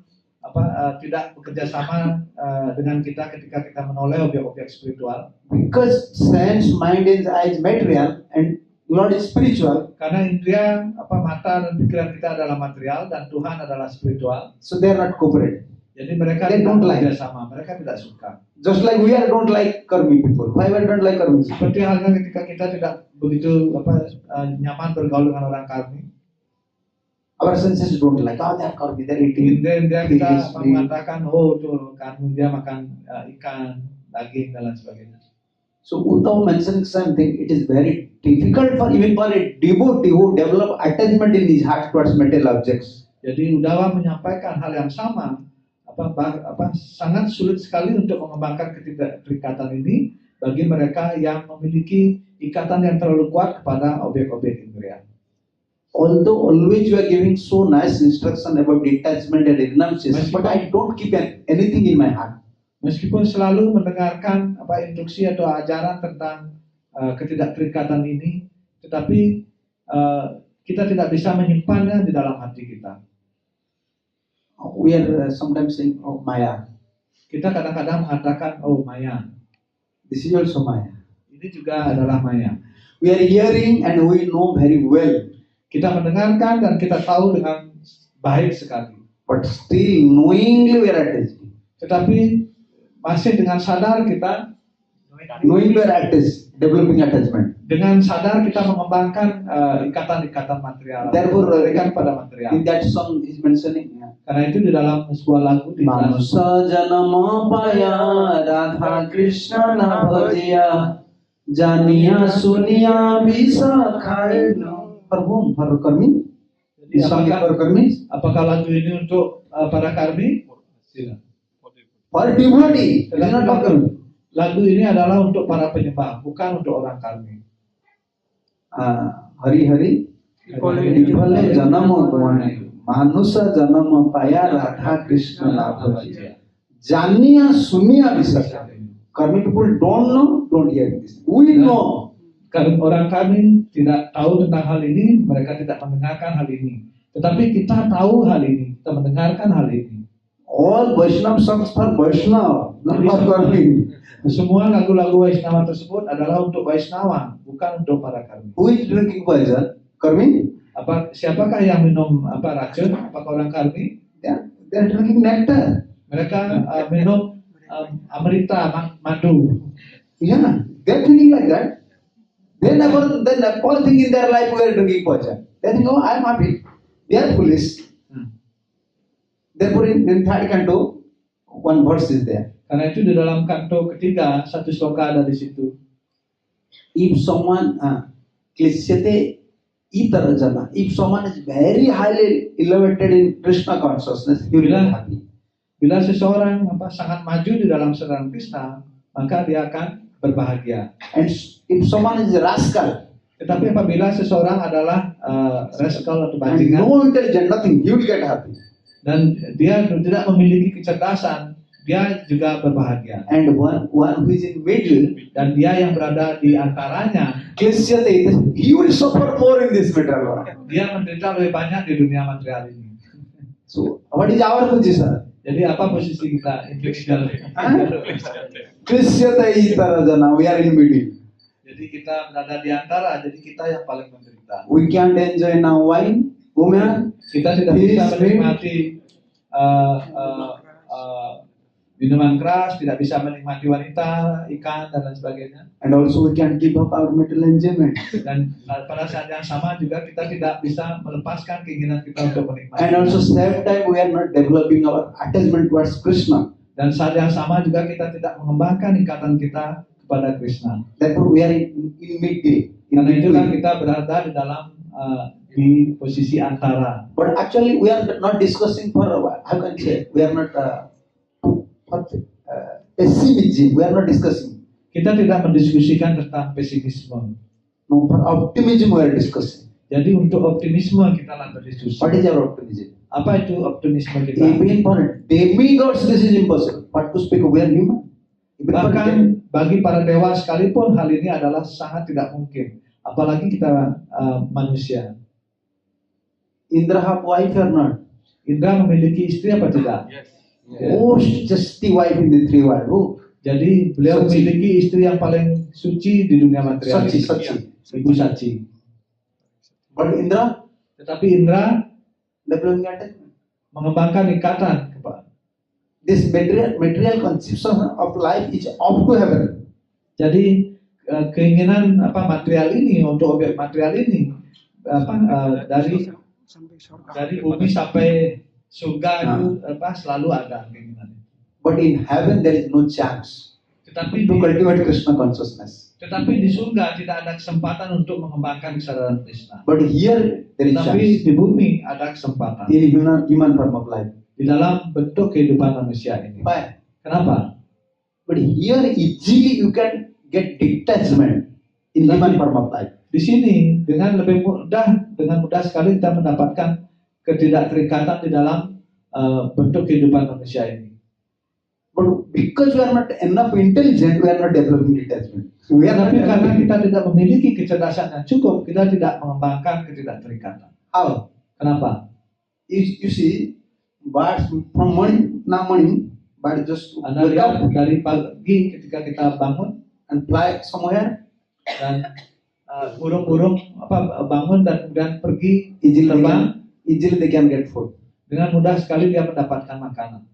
tidak bekerja sama dengan kita ketika kita menoleh objek-objek spiritual. Because sense, mind, and eye is material, and Lord is spiritual. Karena indera mata dan pikiran kita adalah material dan Tuhan adalah spiritual. So they are not cooperating. Jadi mereka They tidak don't like. bekerja sama, mereka tidak suka. Just like we are don't like karmi people. Why we don't like karmi? Seperti halnya ketika kita tidak begitu nyaman bergaul dengan orang karmi. Our senses don't like. Oh, they are karmi. They are eating. Indra kita fish, meat. mengatakan, oh tuh karmi dia makan ikan, daging dan lain sebagainya. So Uddhava mentioned something. It is very difficult for even for a devotee who develop attachment in his heart towards material objects. Jadi Uddhava menyampaikan hal yang sama. Sangat sulit sekali untuk mengembangkan keterikatan ini bagi mereka yang memiliki ikatan yang terlalu kuat kepada objek-objek indera. Although always you are giving so nice instruction about detachment and renunciation, but I don't keep anything in my heart. Meskipun selalu mendengarkan instruksi atau ajaran tentang ketidakterikatan ini, tetapi kita tidak bisa menyimpannya di dalam hati kita. We are sometimes saying, oh Maya. Kita kadang-kadang mengatakan, oh Maya. This is also Maya. Ini juga adalah Maya. We are hearing and we know very well. Kita mendengarkan dan kita tahu dengan baik sekali. But still knowingly we are attached. Tetapi masih dengan sadar kita, Knowingly we are attached, developing attachment. dengan sadar kita mengembangkan ikatan-ikatan material. Therefore, Ikatan pada material. in that song is mentioning, Karena itu di dalam sebuah lagu Manusa janama paya Radha Krishna na bhajiya Janiya suniya bisa khainu. For whom? For karmi? Jadi Is song is for apakah, karmi? apakah lagu ini untuk para karmi? Tidak. For devotee. It is not for karmi. Lagu ini adalah untuk para penyembah, bukan untuk orang karmi. Hari hari Dipale janama bhavane Manusa janama paya Radha Krishna na bhajiya Janiya suniya bisa. Karmi people don't know, don't hear this. We know. Karena orang kami tidak tahu tentang hal ini, mereka tidak mendengarkan hal ini. Tetapi kita tahu hal ini, kita mendengarkan hal ini. All Vaishnava songs for Vaishnava, not for karmi. Semua lagu-lagu Vaishnava tersebut adalah untuk Vaishnava, bukan untuk para karmi. Who is drinking poison? Karmi? Siapakah yang minum racun? Apakah orang karmi? Yeah, they are drinking nectar. Mereka minum amrita, madu. Yeah, they are thinking like that. They never think in their life we are drinking poison. They think, oh, I am happy. They are foolish. Therefore, in third canto, one verse is there. Karena itu di dalam kanto ketiga, satu sloka ada di situ. If someone klisyate itara jana, if someone is very highly elevated in Krishna consciousness, he will be happy. Bila seseorang sangat maju di dalam saudara Krishna, maka dia akan berbahagia. And if someone is a rascal, Tetapi apabila seseorang adalah rascal atau and bajingan no intelligent, nothing, he will get happy. dan dia tidak memiliki kecerdasan, dia juga berbahagia. And one who is in middle, Dan dia yang berada di antaranya, klisyate, he will suffer more in this material world. dia menderita lebih banyak di dunia material ini. So, what is our position? Jadi apa posisi kita? Individual. Klisyate itara jana, we are in middle. Jadi kita berada di antara, jadi kita yang paling menderita. We can't enjoy now wine, women, Kita tidak bisa menikmati minuman keras, tidak bisa menikmati wanita, ikan dan lain sebagainya. and also we can't give up our material enjoyment. Dan pada saat yang sama juga kita tidak bisa melepaskan keinginan kita untuk menikmati. And also same time we are not developing our attachment towards Krishna. Dan saat yang sama juga kita tidak mengembangkan ikatan kita kepada Krishna. Therefore we are in middle. Karena itulah kita berada di dalam di posisi antara. But actually we are not discussing for how can I say, we are not pessimism. We are not discussing. Kita tidak mendiskusikan tentang pesimisme. No, for optimism we are discussing. Jadi untuk optimisme kita lah berdiskusi. What is our optimism? Apa itu optimisme kita? Even for demigods this is impossible. But to speak we are human. Even for Bahkan bagi para dewa sekalipun hal ini adalah sangat tidak mungkin. Apalagi kita manusia. Indra have wife or not? Indra memiliki istri apa tidak? Most wife in the three world. Oh, Jadi beliau Sachi. memiliki istri yang paling suci di dunia material. Sachi. Ibu Sachi. But Indra, Tetapi Indra developing attachment. mengembangkan ikatan kepada. This material conception of life is off to heaven. Jadi keinginan material ini untuk objek material ini dari bumi sampai surga itu selalu ada keinginan. But in heaven there is no chance Tetapi to cultivate Krishna consciousness. di surga tidak ada kesempatan untuk mengembangkan kesadaran Krishna. But here there is Tetapi chance di bumi ada kesempatan in human form of life. di dalam bentuk kehidupan manusia ini. Why? Kenapa? But here easily you can get detachment in human form of life. Di sini dengan mudah sekali kita mendapatkan ketidakterikatan di dalam bentuk kehidupan manusia ini. But because we are not enough intelligent, we are not developing detachment. We are not Tapi karena developing. kita tidak memiliki kecerdasan yang cukup, kita tidak mengembangkan ketidakterikatan. How? Kenapa? You see, birds from morning, birds just Anda wake lihat up dari pagi ketika kita bangun and fly somewhere. dan burung-burung bangun dan kemudian pergi Easily they can get food. dengan mudah sekali dia mendapatkan makanan.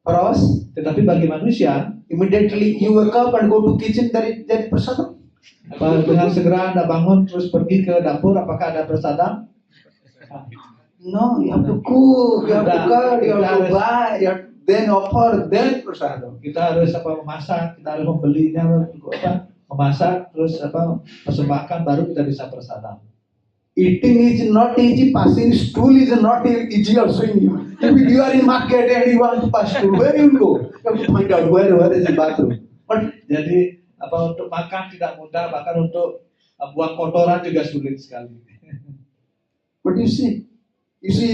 For us, Tetapi bagi manusia, immediately you wake up and go to kitchen, there is prasadam. dengan segera Anda bangun terus pergi ke dapur, apakah ada prasadam? No, you have to cook, you have to cut, you have to buy, then offer, then prasadam. Kita harus memasak, kita harus membelinya, memasak, terus persembahkan, baru kita bisa prasadam. Eating is not easy, passing stool is not easy also in you. If you are in market and you want to pass stool, where you go? You have to find out where is the bathroom. But Jadi untuk makan tidak mudah, bahkan untuk buang kotoran juga sulit sekali. you see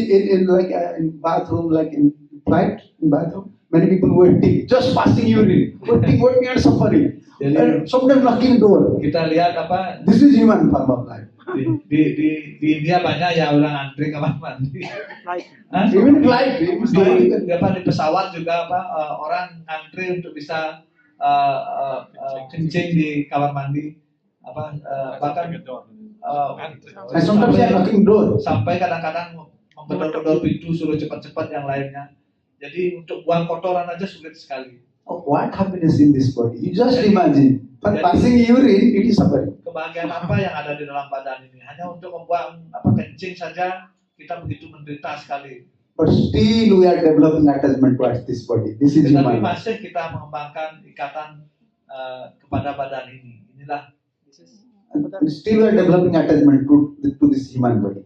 in like in bathroom, like in flight, in bathroom, many people waiting, just passing urine, waiting and suffering. And sometimes knocking door. Kita lihat This is human form of life. di India banyak ya orang antri kamar mandi. Hah? Even flight, Di pesawat juga orang antri untuk bisa kencing di kamar mandi. Bahkan and sometimes they are knocking door. sampai kadang-kadang membedor-bedor pintu suruh cepat-cepat yang lainnya. Jadi untuk buang kotoran aja sulit sekali. Oh, what happiness in this body? You just imagine. But passing urine, it is suffering. Kebahagiaan apa yang ada di dalam badan ini? Hanya untuk membuang kencing saja kita begitu menderita sekali. But still we are developing attachment towards this body. This is Tetapi human. masih kita mengembangkan ikatan kepada badan ini. Inilah Still we are developing attachment to this human body.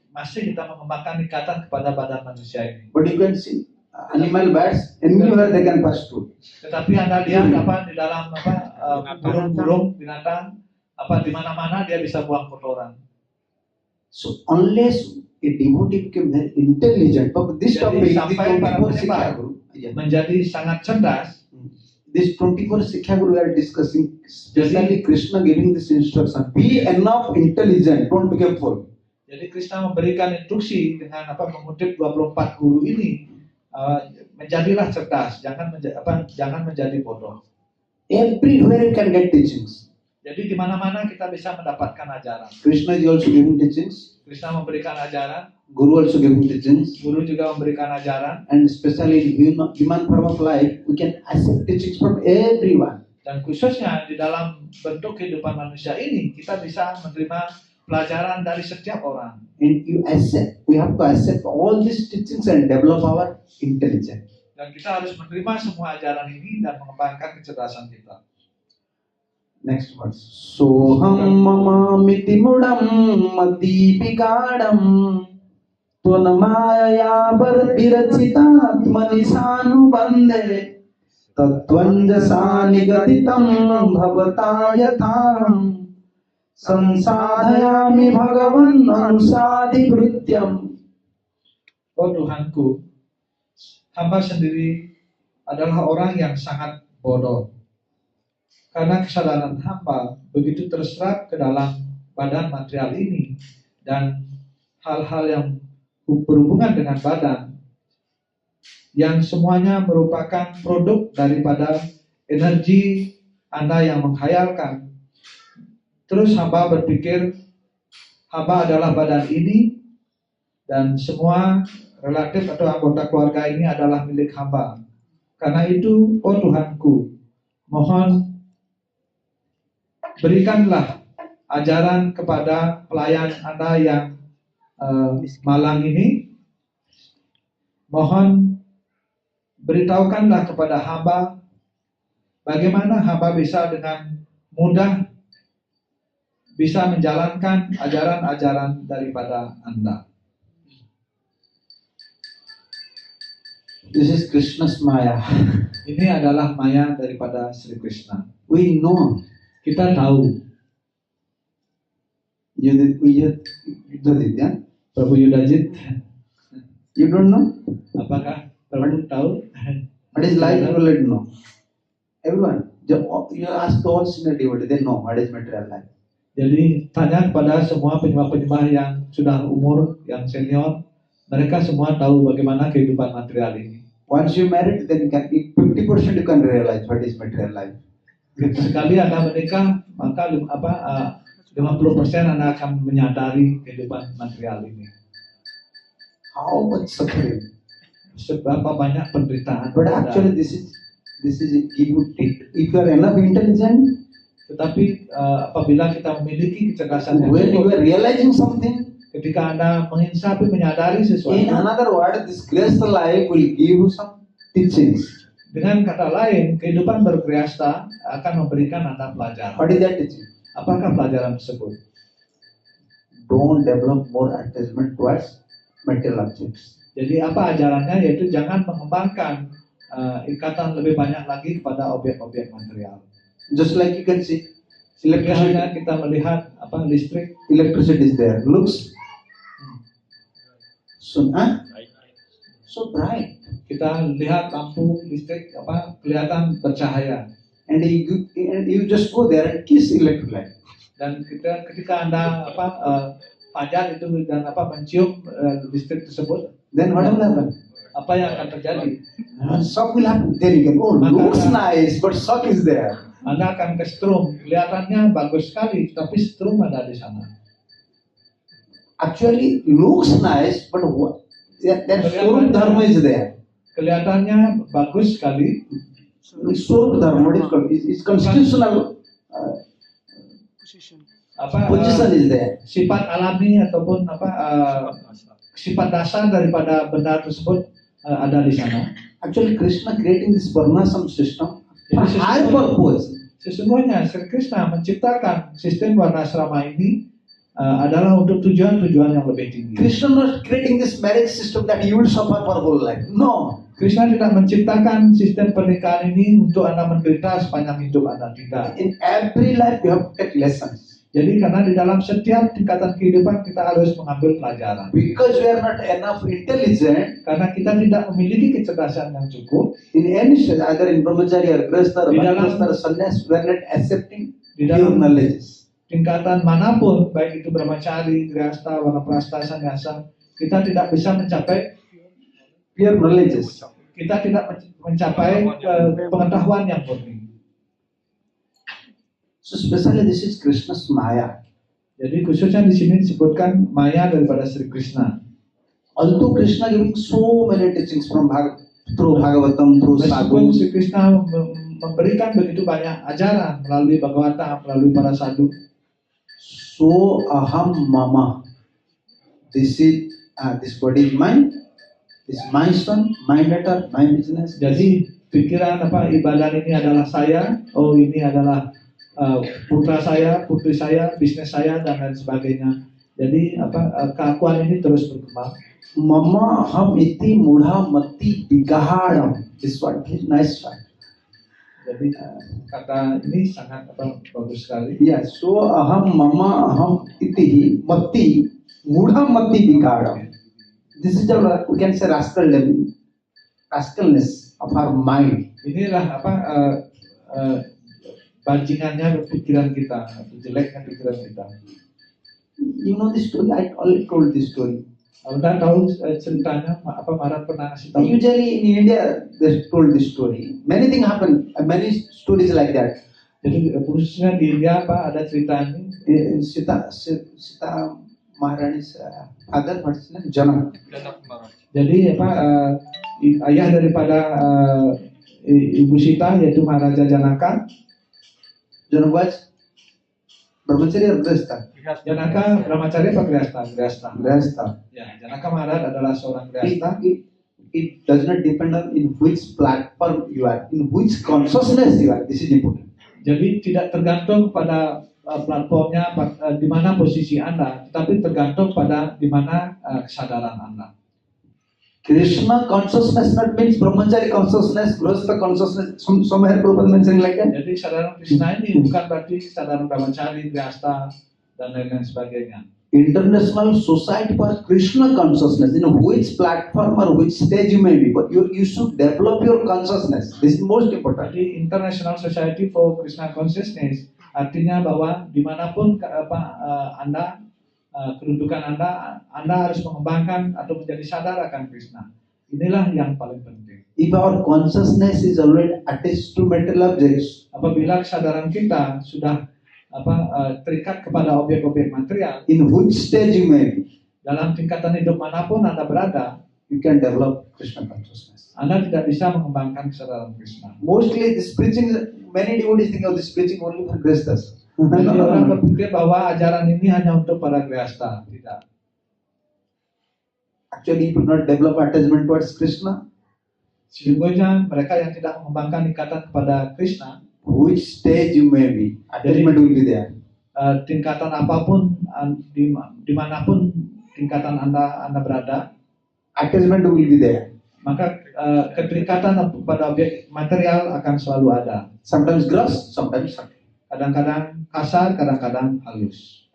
masih kita mengembangkan ikatan kepada badan manusia ini. But you can see animal bats, anywhere they can pass through. Tetapi Anda lihat di dalam burung-burung binatang di mana-mana dia bisa buang kotoran. So unless a devotee became very intelligent, but this Jadi topic, sampai para 24 penyembah Sikha Guru, menjadi sangat cerdas. this 24 Sikha Guru we are discussing, especially Krishna giving this instruction, be enough intelligent, don't become fool. Jadi Krishna memberikan instruksi dengan mengutip 24 guru ini, menjadilah cerdas, jangan menjadi bodoh. Everywhere you can get teachings. Jadi di mana-mana kita bisa mendapatkan ajaran. Krishna is also giving teachings, Krishna memberikan ajaran, Guru also giving teachings, guru juga memberikan ajaran, and especially in human form of life, we can accept teachings from everyone. dan khususnya di dalam bentuk kehidupan manusia ini kita bisa menerima pelajaran dari setiap orang. And we have to accept all these teachings and develop our intelligence. Dan kita harus menerima semua ajaran ini dan mengembangkan kecerdasan kita. Next verse. Soham mama miti mudam mati pigadam tvanamaya virachita manisanu bande tatvanjasa nigaditam bhavata yatham sansadhayami bhagavan anusadi vrityam. Oh Tuhanku, hamba sendiri adalah orang yang sangat bodoh. Karena kesadaran hamba begitu terserap ke dalam badan material ini dan hal-hal yang berhubungan dengan badan, yang semuanya merupakan produk daripada energi Anda yang menghayalkan. Terus hamba berpikir, hamba adalah badan ini, dan semua relatif atau anggota keluarga ini adalah milik hamba. Karena itu, oh Tuhanku, mohon berikanlah ajaran kepada pelayan Anda yang malang ini. Mohon beritahukanlah kepada hamba bagaimana hamba bisa dengan mudah bisa menjalankan ajaran-ajaran daripada Anda. This is Krishna's Maya. Ini adalah maya daripada Sri Krishna. We know. Kita tahu. Yudhajit, yeah? Prabu Yudhajit, You don't know? apakah Prabu tahu? What is life? You already know. Everyone. You ask all senior devotees, they know what is material life. Jadi tanya kepada semua penyembah-penyembah yang sudah umur, yang senior, mereka semua tahu bagaimana kehidupan material ini. Once you married, then you can be 50% you can realize what is material life. Sekali Anda menikah, maka 50% Anda akan menyadari kehidupan material ini. How much suffering. Seberapa banyak penderitaan. But actually this is give you if you are enough intelligent, Tetapi apabila kita memiliki kecerdasan yang when you cukup, are realizing something, ketika Anda menginsafi, menyadari in sesuatu, another word, this graceful life will give you some teachings. dengan kata lain, kehidupan berkreasta akan memberikan Anda pelajaran. What is that teaching? Apakah pelajaran tersebut? Don't develop more attachment towards material objects. Jadi apa ajarannya? Yaitu jangan mengembangkan ikatan lebih banyak lagi kepada objek-objek material. Just like you can see, Selebihnya kita melihat listrik, electricity is there. Looks so bright. kita lihat lampu listrik kelihatan bercahaya. And you just go there and kiss electric light. Dan ketika Anda pajar itu dan mencium listrik tersebut, Then what will happen? apa yang akan terjadi? Shock will happen. Then you can, oh, looks nice, but shock is there. Anda akan ke strum, kelihatannya bagus sekali, tapi strum ada di sana. Actually, looks nice, but that Swarup Dharma is there. Kelihatannya bagus sekali, Swarup Dharma, what is called? It's constitutional position is there. sifat alami ataupun sifat dasar daripada benda tersebut ada di sana. Actually, Krishna creating this Varnasam system for Jadi high purpose. sesungguhnya Sri Krishna menciptakan sistem warnasrama ini adalah untuk tujuan-tujuan yang lebih tinggi. Krishna not creating this marriage system that you will suffer for whole life. No. Krishna tidak menciptakan sistem pernikahan ini untuk Anda menderita sepanjang hidup Anda, tidak. In every life you have to take lessons. Jadi karena di dalam setiap tingkatan kehidupan kita harus mengambil pelajaran. Because we are not enough intelligent Karena kita tidak memiliki kecerdasan yang cukup, in any stage, either in brahmacharya or grihastha or Di dalam- vanprastha or sannyas, we are not accepting Di pure dalam- knowledge. tingkatan manapun, baik itu brahmacari, grihastha, wanaprastha, sannyasa, kita tidak bisa mencapai Pure knowledge. kita tidak mencapai pengetahuan yang murni. So especially this is Krishna's Maya. Jadi khususnya di sini disebutkan maya daripada Sri Krishna. Although Krishna giving so many teachings from through Bhagavatam, through Meskipun sadhus, Sri Krishna memberikan begitu banyak ajaran melalui Bhagavata, melalui para sadhu. so aham mama. This body is mine. This is my son, my daughter, my business. Jadi pikiran ibadah ini adalah saya, oh ini adalah putra saya, putri saya, bisnis saya dan lain sebagainya. Jadi keakuan ini terus berkembang. Mama ham iti mudha mati bigahadam. This one is nice one. Jadi kata ini sangat bagus sekali. Yeah, so aham mama aham iti mati mudha mati bigahadam. This is the, we can say, rascalness of our mind. Inilah bajingannya pikiran kita, jeleknya pikiran kita. You know this story, I already told this story. Anda tahu ceritanya apa Marat pernah kasih tahu? Usually in India, they told this story. Many things happen, many stories like that. Jadi khususnya di India apa ada cerita ini? Sita Maharani's father, what's his name? Janak. Jadi apa ayah daripada Ibu Sita yaitu Maharaja Janaka. Janak was Brahmachari or Grihastha? Janaka Brahmacharya apa Grihastha? Grihastha. Ya, Janaka Maharaj adalah seorang Grihastha. It does not depend on in which platform you are, in which consciousness you are. This is important. Jadi tidak tergantung pada platformnya di mana posisi Anda, tetapi tergantung pada di mana kesadaran Anda. Krishna consciousness not means Brahmachari consciousness, Grihastha consciousness. Somewhere Prabhupada mentioning like that. Jadi kesadaran Krishna ini bukan berarti kesadaran Brahmachari, Grihastha dan lain-lain sebagainya. International Society for Krishna Consciousness, in which platform or which stage you may be, but you should develop your consciousness. This is most important. Jadi International Society for Krishna Consciousness artinya bahwa dimanapun Anda kedudukan Anda harus mengembangkan atau menjadi sadar akan Krishna. Inilah yang paling penting. If our consciousness is already attached to material objects, apabila kesadaran kita sudah terikat kepada objek-objek material, in which stage you may be, dalam tingkatan hidup manapun Anda berada, you can develop Krishna consciousness. Anda tidak bisa mengembangkan kesadaran Krishna. Mostly this preaching, many devotees think of this preaching only for Grihasthas. Jadi orang berpikir bahwa ajaran ini hanya untuk para Grihastha. Tidak. Actually, you will not develop attachment towards Krishna. Sesungguhnya mereka yang tidak mengembangkan ikatan kepada Krishna, which stage you may be, attachment will be there. Tingkatan apapun, dimanapun tingkatan Anda berada, attachment will be there. Maka keterikatan pada objek material akan selalu ada. Sometimes gross, sometimes subtle. Kadang-kadang kasar, kadang-kadang halus.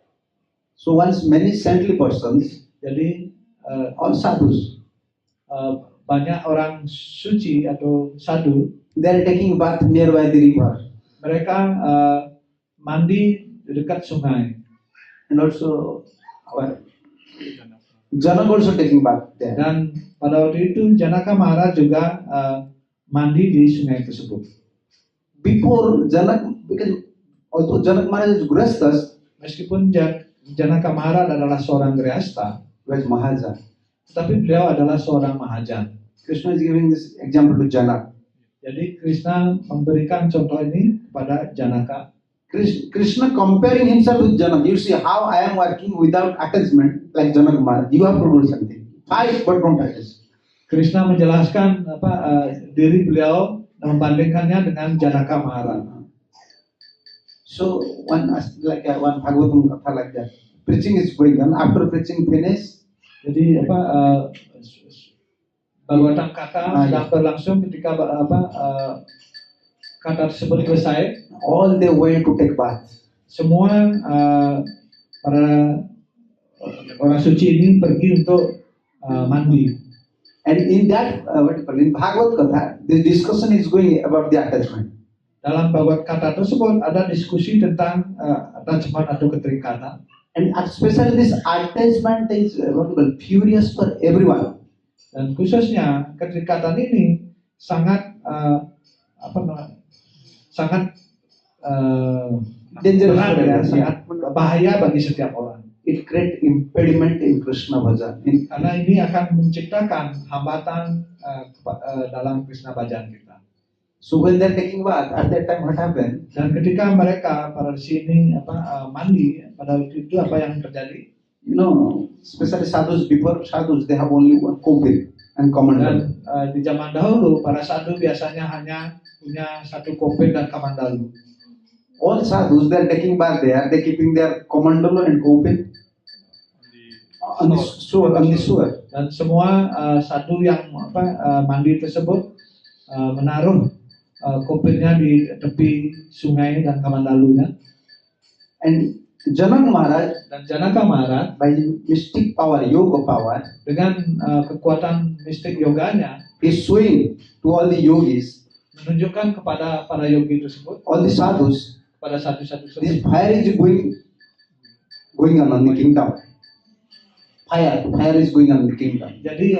So once many saintly persons, jadi all sadhus, banyak orang suci atau sadhu, they are taking bath nearby the river. Mereka mandi di dekat sungai. And also our Janaka also taking bath there. Dan pada waktu itu Janaka Maharaj juga mandi di sungai tersebut. Before Janaka, because although Janaka Maharaj is Grihasthas, meskipun Janaka Maharaj adalah seorang Grihastha, was Mahajan, tetapi beliau adalah seorang Mahajan. Krishna is giving this example to Janaka. Jadi Krishna memberikan contoh ini kepada Janaka. Krishna comparing himself with Janaka. You see how I am working without attachment, like Janaka Maharaj. You have to do something. Fight but don't attach. Krishna menjelaskan diri beliau dan membandingkannya dengan Janaka Maharaj. So one Bhagavatam katha like that. Preaching is going on. After preaching finish, jadi Bhagavatam kata sedang berlangsung ketika kata tersebut selesai. All they went to take bath. Semua para orang suci ini pergi untuk mandi. And in that, in Bhagavad Katha, the discussion is going about the attachment. Dalam Bhagavad Kata tersebut ada diskusi tentang attachment atau keterikatan. And especially this attachment is furious for everyone. Dan khususnya keterikatan ini sangat dangerous, sangat bahaya bagi setiap orang. It create impediment in Krishna bhajan. Karena ini akan menciptakan hambatan dalam Krishna bhajan kita. So when they're taking bath, at that time what happened? Dan ketika mereka para di sini mandi, pada waktu itu apa yang terjadi? You know, especially sadhus, before sadhus, they have only one kopil and kamandalu. Dan di zaman dahulu para sadhu biasanya hanya punya satu kopil dan kamandalu. All sadhus, they're taking bath there, they're keeping their kamandalu and kopil on the sewer. Dan semua sadhu yang mandi tersebut menaruh kopilnya di tepi sungai dan kamandalunya. And Janaka Maharaj, dan Janaka Maharaj by mystic power, yoga power, dengan kekuatan mistik yoganya, is showing to all the yogis, menunjukkan kepada para yogi tersebut, all the sadhus, pada satu-satu this fire is going on the kingdom. Fire is going on in the kingdom. Jadi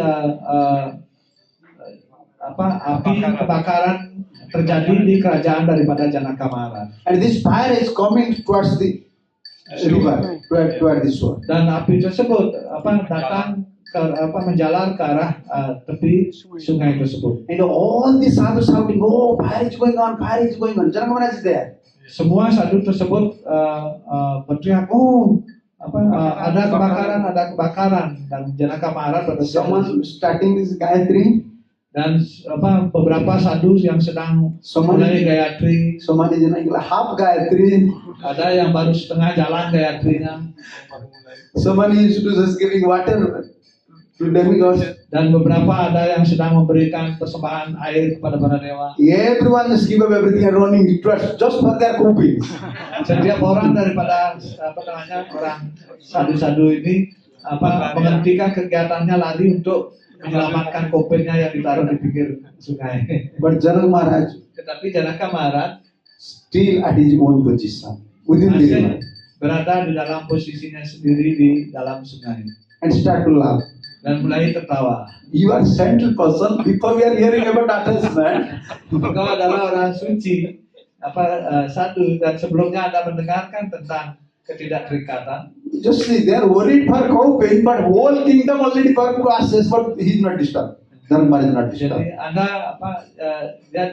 api kebakaran terjadi di kerajaan daripada Janaka Maharaj. And this fire is coming towards the river, toward the shore. Dan api tersebut datang menjalar ke arah tepi sungai tersebut. And all the sadhus shouting, oh, fire is going on, fire is going on. Janaka Maharaj is there. Semua sadhu tersebut berteriak, oh, ada kebakaran, dan Janaka Maharaj Someone starting this Gayatri, dan beberapa sadhu yang sedang mulai Gayatri, someone is like half Gayatri, ada yang baru setengah jalan Gayatrinya, someone is just giving water to demigods. Dan beberapa ada yang sedang memberikan persembahan air kepada para dewa. Everyone just give up everything and running just for their coping. Setiap orang daripada orang sadhu-sadhu ini menghentikan kegiatannya lari untuk menyelamatkan kopelnya yang ditaruh di pinggir sungai. But Janaka Maharaj Tetapi Janaka Maharaj still at his own position within the river berada di dalam posisinya sendiri di dalam sungai and start to laugh. dan mulai tertawa. You are central person. Before we are hearing about attachment, Engkau adalah orang suci, sadhu, dan sebelumnya Anda mendengarkan tentang ketidakterikatan. just see they are worried for coping, but whole kingdom already for process, but he is not disturbed. Janaka Maharaj is not disturbed. Jadi Anda lihat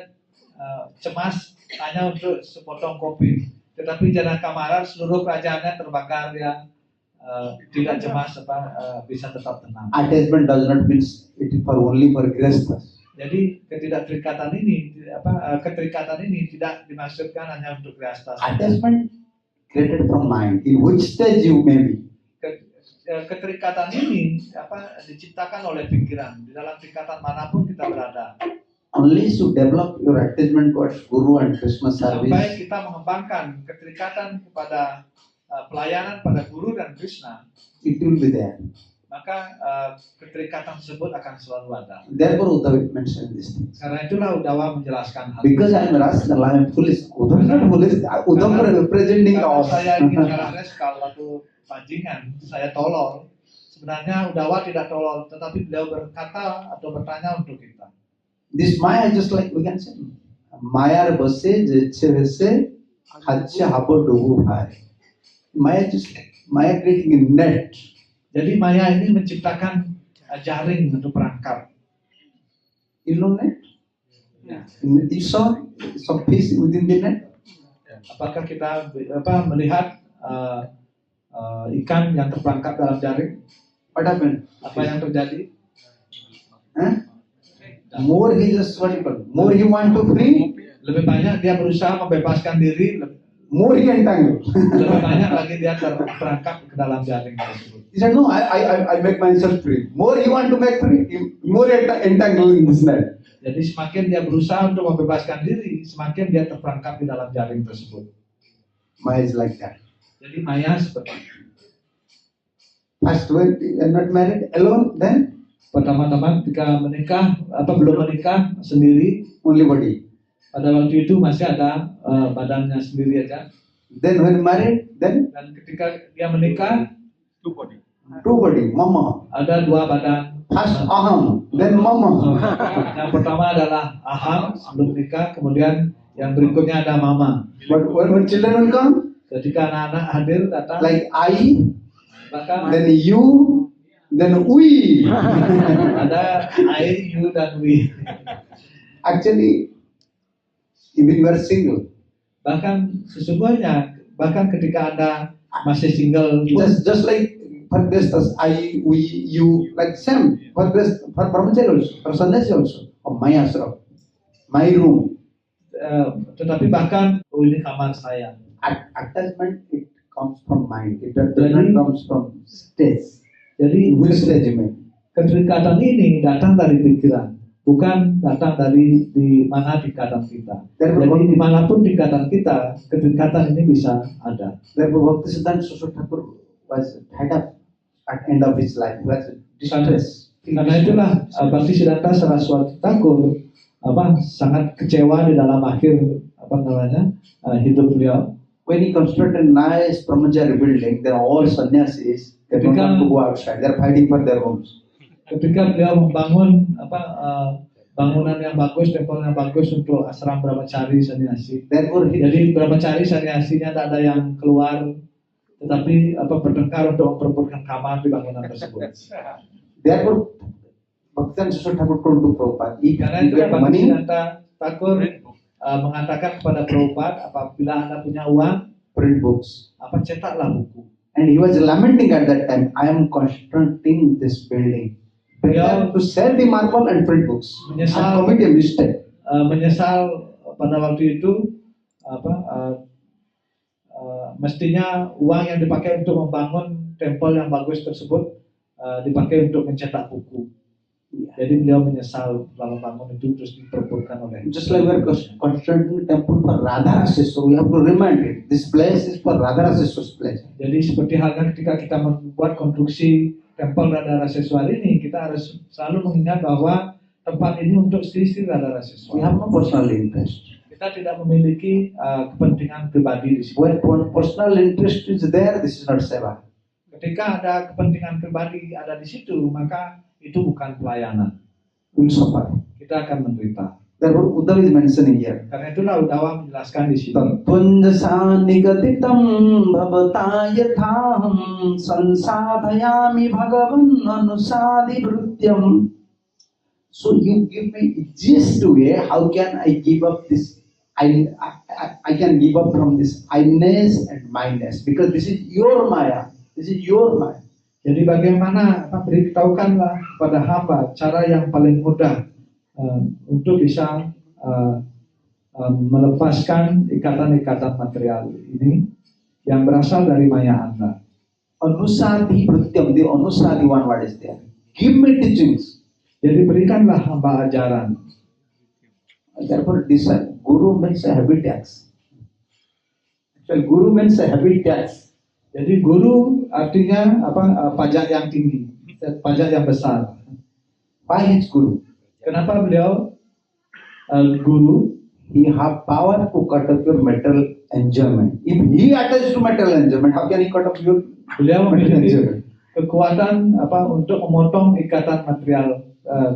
cemas hanya untuk sepotong kopi, tetapi Janaka Maharaj seluruh kerajaannya terbakar, dia tidak cemas, bisa tetap tenang. Attachment does not mean it is for only for grihasthas. Jadi ketidakterikatan ini, keterikatan ini tidak dimaksudkan hanya untuk grihasthas. Attachment created from mind. In which stage you may be. Keterikatan ini diciptakan oleh pikiran. Di dalam tingkatan manapun kita berada. Only to develop your attachment towards Guru and Krishna service. Sampai kita mengembangkan keterikatan kepada pelayanan pada Guru dan Krishna, It will be there. maka keterikatan tersebut akan selalu ada. Therefore, Uddhava mentioned this thing. Karena itulah Uddhava menjelaskan hal Because I am rational, I am foolish. Uddhava is not foolish. Uddhava representing Karena us. saya ingin raskal atau bajingan, saya tolol. Sebenarnya Uddhava tidak tolol, tetapi beliau berkata atau bertanya untuk kita. This Maya just like we can say, Maya base jeche bese hache habo dobu bhai. Maya creating a net. Jadi Maya ini menciptakan jaring untuk perangkap. You know net? You saw some fish within the net. Apakah kita melihat ikan yang terperangkap dalam jaring? What happened? Apa yang terjadi? More he just what you call? More he want to free. Lebih banyak dia berusaha membebaskan diri, More he entangled. lebih banyak lagi dia terperangkap ke dalam jaring tersebut. He said, no, I make myself free. More he want to make free, more entangled in this net. Jadi semakin dia berusaha untuk membebaskan diri, semakin dia terperangkap di dalam jaring tersebut. Maya is like that. Jadi Maya seperti itu. First when you are not married, alone, then Pertama-tama ketika menikah, belum menikah sendiri, only body. pada waktu itu masih ada badannya sendiri aja. Then when married, then Dan ketika dia menikah, two body, mama. ada dua badan. First aham, then mama. Yang pertama adalah aham sebelum nikah, kemudian yang berikutnya ada mama. But when children will come, Ketika anak-anak hadir datang, like I, maka then you, then we. ada I, you, dan we. Actually, even you are single, Bahkan sesungguhnya, bahkan ketika Anda masih single pun, just like for Kristus, I, we, you, like same for brahmachari also, for sannyasi also, or my ashram, my room. tetapi bahkan ini kamar saya. Attachment, it comes from mind. It does not comes from stage. Jadi Which stage you mean? keterikatan ini datang dari pikiran, bukan datang dari di mana tingkatan kita. Jadi dimanapun tingkatan kita, keterikatan ini bisa ada. Therefore, Bhaktisiddhanta Saraswati Thakur was fed up at end of his life. He was distressed. Karena itulah Bhaktisiddhanta Saraswati Thakur sangat kecewa di dalam akhir hidup beliau. When he constructed a nice brahmachari building, then all sannyasis, they don't want to go outside. They're fighting for their homes. Ketika beliau membangun bangunan yang bagus, tempel yang bagus untuk asram brahmachari sannyasi. Therefore, Jadi brahmachari sannyasinya tak ada yang keluar, tetapi bertengkar untuk memperebutkan kamar di bangunan tersebut. Therefore, Bhaktivedanta Srila Thakur told to Prabhupada, if Karena you itu get money, Bhaktivedanta Thakur mengatakan kepada Prabhupada, apabila Anda punya uang, print books. cetaklah buku. And he was lamenting at that time, I am constructing this building. Better to sell the marble and print books. I commit a mistake. Menyesal pada waktu itu mestinya uang yang dipakai untuk membangun tempel yang bagus tersebut dipakai untuk mencetak buku. Jadi beliau menyesal lalu bangun itu terus diperebutkan oleh. Just like we are constructing temple for Radharaseswara, we have to remind it. This place is for Radharaseswara's place. Jadi seperti halnya ketika kita membuat konstruksi tempel Radharaseswara ini, kita harus selalu mengingat bahwa tempat ini untuk Sri Radharaseswara. We have no personal interest. Kita tidak memiliki kepentingan pribadi di sini. When personal interest is there, this is not seva. Ketika ada kepentingan pribadi ada di situ, maka itu bukan pelayanan. We will suffer. Kita akan menderita. Therefore, Uddhava is mentioning here. Karena itulah Uddhava menjelaskan di sini. Tattvanja nigaditam bhavatāyathāham sansadhayami bhagavan anusadi vrutyam. So you give me easiest way, how can I give up this? I can give up from this I-ness and my-ness, because this is your maya. This is your maya. Jadi bagaimana beritahukanlah pada hamba cara yang paling mudah untuk bisa melepaskan ikatan-ikatan material ini yang berasal dari maya Anda. Anusadi vrutyam, the anusadi one word is there. Give me teachings. Jadi berikanlah hamba ajaran. Therefore, this guru means a habitat. Actually, guru means a habitat. Jadi guru artinya pajak yang tinggi, pajak yang besar. Why is guru? Kenapa beliau guru? He have power to cut off your material enjoyment. If he attached to material enjoyment, how can he cut off your Beliau material memiliki enjoyment? kekuatan untuk memotong ikatan material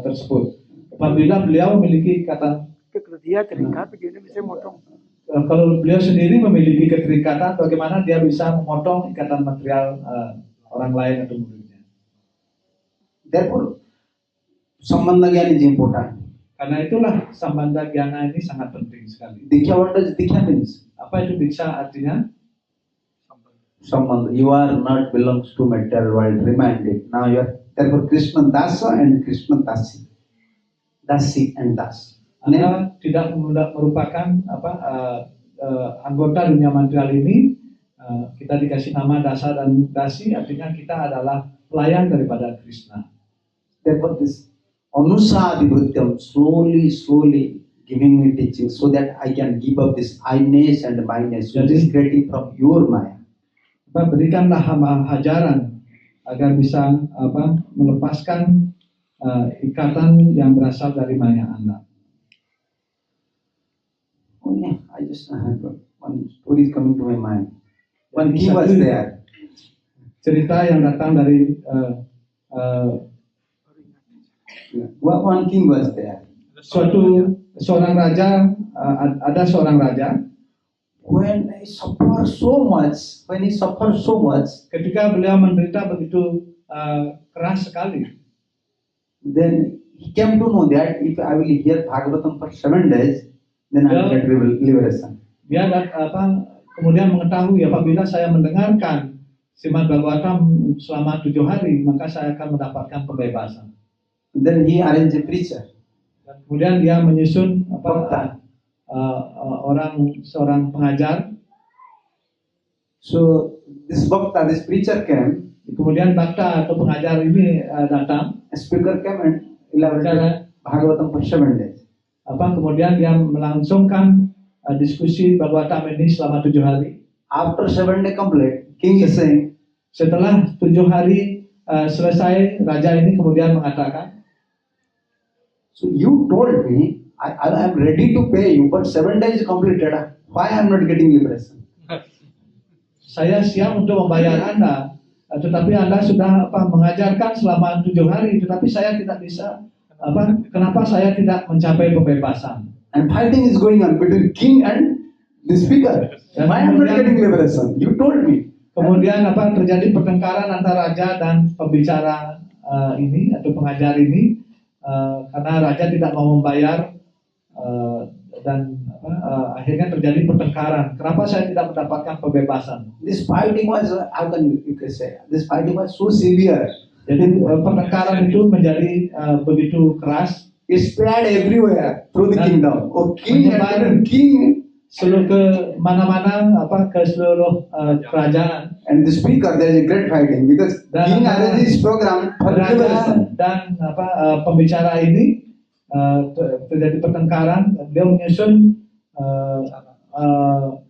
tersebut. Apabila beliau memiliki ikatan, kalau dia terikat begini bisa motong. kalau beliau sendiri memiliki keterikatan, bagaimana dia bisa memotong ikatan material orang lain atau muridnya? Therefore, sambandha gyan is important. Karena itulah sambandha gyana ini sangat penting sekali. Diksha, what does diksha means? Apa itu diksha artinya? Sambandha. You are not belongs to material world. Remind it. Now you are therefore Krishna Dasa and Krishna Dasi. Dasi and Das. Anda tidak merupakan anggota dunia material ini. Kita dikasih nama Dasa dan Dasi, artinya kita adalah pelayan daripada Krishna. Therefore, this Anusadi Vrutyam, slowly giving me teaching so that I can give up this I-ness and my-ness, which is creating from your maya. Berikanlah ajaran agar bisa melepaskan ikatan yang berasal dari maya Anda. Oh yeah, I just had one story is coming to my mind. One king was there. Cerita yang datang dari One king was there. Seorang raja, ada seorang raja. When he suffered so much, Ketika beliau menderita begitu keras sekali, then he came to know that if I will hear Bhagavatam for 7 days, then I will get liberation. Dia kemudian mengetahui apabila saya mendengarkan Srimad Bhagavatam selama 7 hari, maka saya akan mendapatkan pembebasan. Then he arranged a preacher. Dan kemudian dia menyusun seorang pengajar. So this preacher came. Kemudian bhakta atau pengajar ini datang. A speaker came and elaborated Bhagavatam for 7 days. Kemudian dia melangsungkan diskusi Bhagavatam ini selama 7 hari. After 7 days complete, king is saying, setelah 7 hari selesai, raja ini kemudian mengatakan, so you told me I am ready to pay you, but 7 days completed. Why I am not getting liberation? saya siap untuk membayar Anda, tetapi Anda sudah mengajarkan selama 7 hari, tetapi saya tidak bisa. Kenapa saya tidak mencapai pembebasan? And fighting is going on between king and the speaker. Why am I not getting liberation? You told me. Kemudian terjadi pertengkaran antara raja dan pembicara ini atau pengajar ini karena raja tidak mau membayar dan akhirnya terjadi pertengkaran. Kenapa saya tidak mendapatkan pembebasan? This fighting was, how can you can say, this fighting was so severe. Jadi pertengkaran itu menjadi begitu keras. It spread everywhere through the Dan kingdom. Oh, king menyebar and king seluruh ke mana-mana, ke seluruh kerajaan. and the speaker. There is a great fighting because Dan king arranges this program for Raja liberation. dan pembicara ini terjadi pertengkaran. Dia menyusun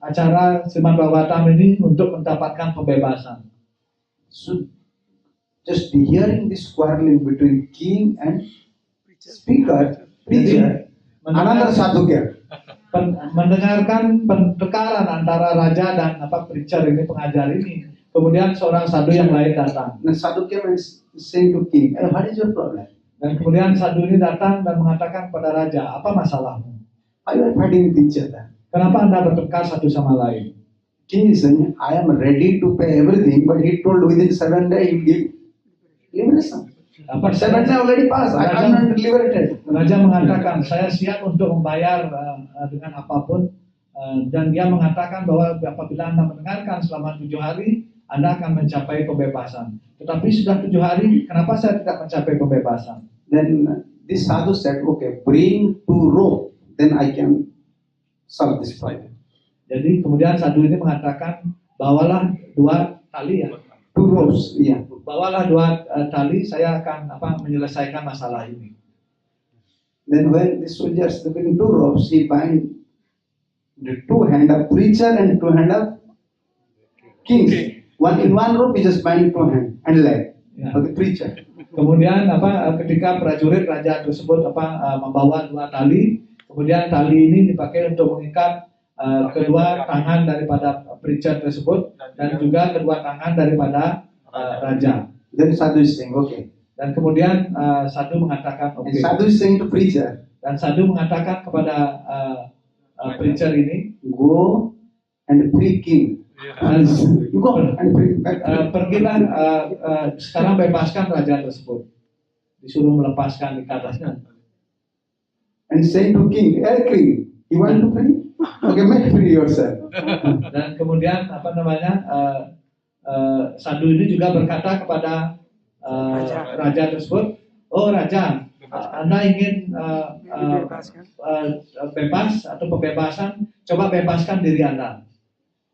acara Srimad Bhagavatam ini untuk mendapatkan pembebasan. So, just hearing this quarreling between king and speaker, preacher, another sadhukya. Mendengarkan pertengkaran antara raja dan preacher ini, pengajar ini. Kemudian seorang sadhu yang lain datang. The sadhukya is saying to king, "Hey, what is your problem? Dan kemudian sadhu ini datang dan mengatakan kepada raja, apa masalahmu? Why you are fighting with each other?" Kenapa Anda bertengkar satu sama lain? King is saying, "I am ready to pay everything," but he told within 7 days he will give liberation. But 7 days already passed. I am not liberated. Raja mengatakan, saya siap untuk membayar dengan apapun, dan dia mengatakan bahwa apabila Anda mendengarkan selama 7 hari, Anda akan mencapai pembebasan. Tetapi sudah 7 hari, kenapa saya tidak mencapai pembebasan? Then this sadhu said, "Okay, bring 2 rope, then I can solve this problem." Jadi kemudian sadhu ini mengatakan, bawalah 2 tali ya. 2 ropes, yeah. Bawalah 2 tali, saya akan menyelesaikan masalah ini. Then when the soldiers bring 2 ropes, he bind the 2 hand of preacher and 2 hand of king. In one rope he just bind 2 hand and leg for the preacher. Kemudian ketika prajurit raja tersebut membawa 2 tali, kemudian tali ini dipakai untuk mengikat kedua tangan daripada preacher tersebut dan juga kedua tangan daripada raja. Then sadhu is saying, "Okay." Dan kemudian sadhu mengatakan oke. And sadhu is saying to preacher, Dan sadhu mengatakan kepada preacher ini, "Go and free king." You go and free. pergilah sekarang bebaskan raja tersebut. Disuruh melepaskan ikatannya. And saying to king, "Hey king, you want to free? Okay, make free yourself." Dan kemudian sadhu ini juga berkata kepada raja tersebut, "Oh raja, Anda ingin bebas atau pembebasan? Coba bebaskan diri Anda."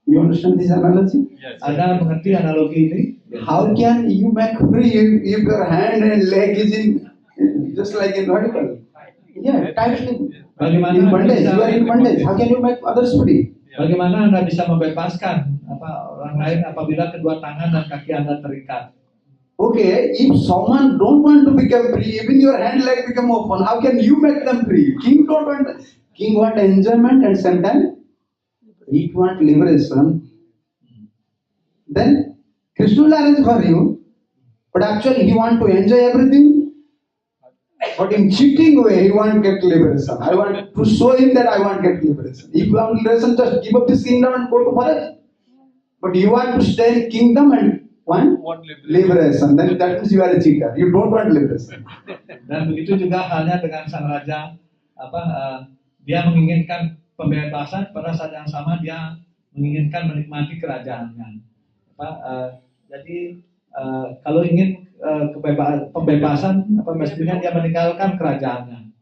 You understand this analogy? Yes. Anda mengerti analogi ini? How can you make free if your hand and leg is in just like in vertical? Yeah, tightly. Bagaimana In bondage, bisa- you are in bondage. How can you make others free? Bagaimana Anda bisa membebaskan orang lain apabila kedua tangan dan kaki Anda terikat? Okay, if someone don't want to become free, even your hand leg become open, how can you make them free? King don't want. King want enjoyment and sometimes he want liberation. Then Krishna will arrange for you, but actually he want to enjoy everything. But in cheating way, he want to get liberation. I want to show him that I want to get liberation. If you want liberation, just give up this kingdom and go to forest. But you want to stay in kingdom and want liberation. Then that means you are a cheater. You don't want liberation. Dan begitu juga halnya dengan sang raja, dia menginginkan pembebasan, pada saat yang sama dia menginginkan menikmati kerajaannya. Jadi kalau ingin pembebasan, mestinya dia meninggalkan kerajaannya.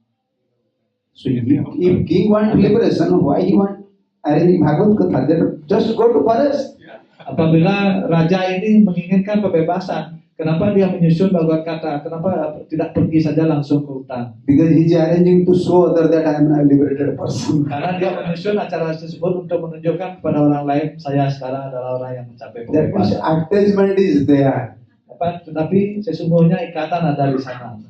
So if king want liberation, why he want arranging Bhagavad Gita? Just go to forest. Apabila raja ini menginginkan pembebasan, kenapa dia menyusun Bhagavad Gita? Kenapa tidak pergi saja langsung ke hutan? Because he is arranging to show other that I am a liberated person. Karena dia menyusun acara tersebut untuk menunjukkan kepada orang lain, saya sekarang adalah orang yang mencapai That means pembebasan. attachment is there. Tetapi sesungguhnya ikatan ada di sana.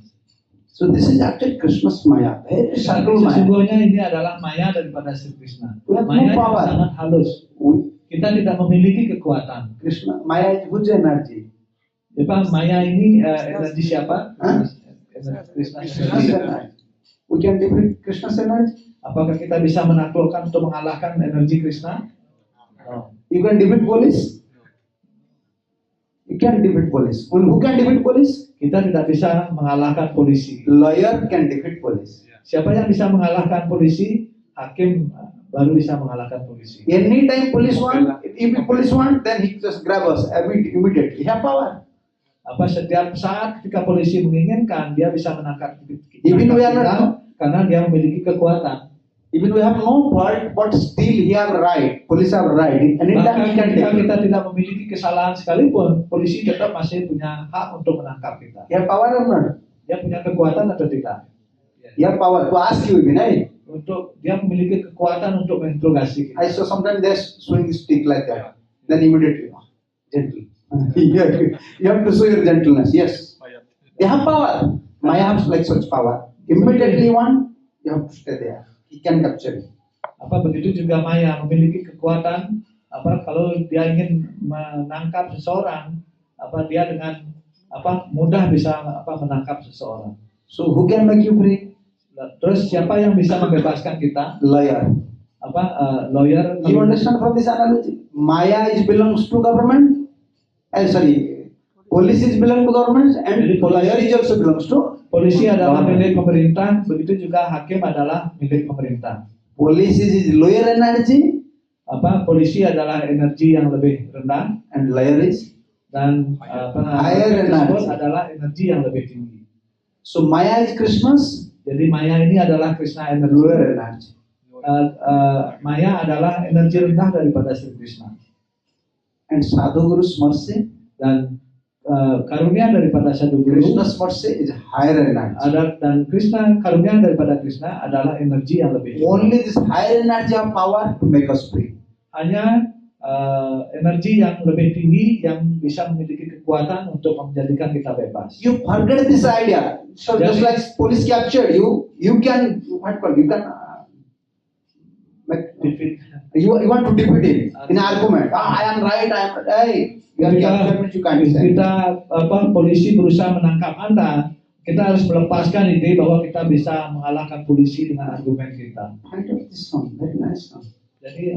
So this is actually Krishna's Maya. Very subtle Maya. Sesungguhnya ini adalah maya daripada Sri Krishna. We have no Maya yang power. sangat halus. kita tidak memiliki kekuatan. Krishna, Maya is whose energy? Pak, Maya ini energi siapa? Hah? Krishna. Krishna's energy. We can defeat Krishna's energy. Apakah kita bisa menaklukkan atau mengalahkan energi Krishna? No. You can defeat police. You can defeat police. Who can defeat police? Kita tidak bisa mengalahkan polisi. Lawyer can defeat police. Siapa yang bisa mengalahkan polisi? Hakim baru bisa mengalahkan polisi. Anytime police want, if police want, then he just grab us immediately. He have power. Apa setiap saat ketika polisi menginginkan, dia bisa menangkap Even we are kita not- karena dia memiliki kekuatan. Even we have no fault, but still he have right. Police have right. Anytime Bahkan he can ketika take. kita tidak memiliki kesalahan sekalipun, polisi tetap masih punya hak untuk menangkap kita. He have power or not? Dia punya kekuatan atau tidak? He have power to ask you even, eh? Untuk dia memiliki kekuatan untuk menginterogasi kita. I saw sometimes they swing stick like that. Then immediately, gentle. You have to show your gentleness. Yes. They have power. Maya has like such power. Immediately one, you have to stay there. He can capture you. Apa begitu juga Maya memiliki kekuatan. Apa kalau dia ingin menangkap seseorang, apa dia dengan apa mudah bisa apa menangkap seseorang. So who can make you free? Terus siapa yang bisa membebaskan kita? Lawyer. Apa lawyer? You understand from this analogy? Maya is belongs to government. Police is belong to government and Jadi lawyer is also belongs to Polisi adalah government. milik pemerintah, begitu juga hakim adalah milik pemerintah. Police is lower energy Apa polisi adalah energi yang lebih rendah and lawyer is. dan Higher hakim tersebut energy. adalah energi yang lebih tinggi. So Maya is Krishna's Jadi Maya ini adalah Krishna energi. lower energy. Maya adalah energi rendah daripada Sri Krishna. And Sadhu Guru's mercy, Dan karunia daripada Sadhu Guru Krishna's mercy is higher energy. dan Krishna karunia daripada Krishna adalah energi yang lebih tinggi. Only this higher energy of power to make us free. Hanya energi yang lebih tinggi yang bisa memiliki kekuatan untuk menjadikan kita bebas. You forget this idea. So just like police captured you, you can Defeat. you want to defeat him in argument. I am right. Hey, you are captured means you can't say. Kita polisi berusaha menangkap Anda, kita harus melepaskan ide bahwa kita bisa mengalahkan polisi dengan argumen kita. Find out this song, very nice song. Jadi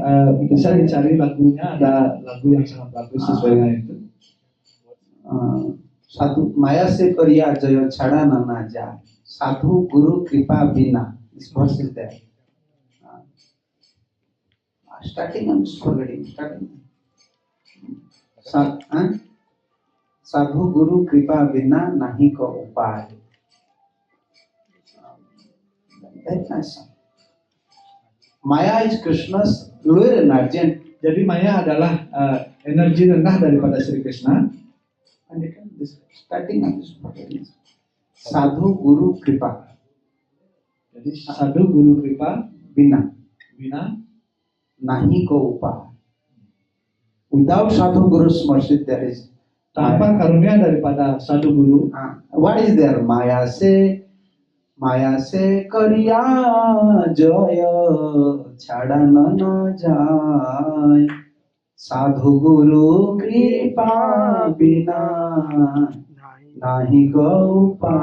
bisa dicari lagunya, ada lagu yang sangat bagus sesuai dengan itu. साधु माया से करिया जय छड़ा ना जा साधु गुरु कृपा बिना. This verse is there. Starting I'm just forgetting. साधु गुरु कृपा बिना नहीं को उपाय. Very nice song. Maya is Krishna's lower energy. Jadi Maya adalah energi rendah daripada Sri Krishna. And again, this starting I'm just forgetting. Sadhu Guru Kripa Jadi Sadhu Guru Kripa Bina Bina Nahi Ko Upa. Without Sadhu Guru's mercy, there is tanpa karunia daripada Sadhu Guru. What is there? Maya se kariya jaya chada na jay Sadhu Guru Kripa Bina Nahi Ko Upa.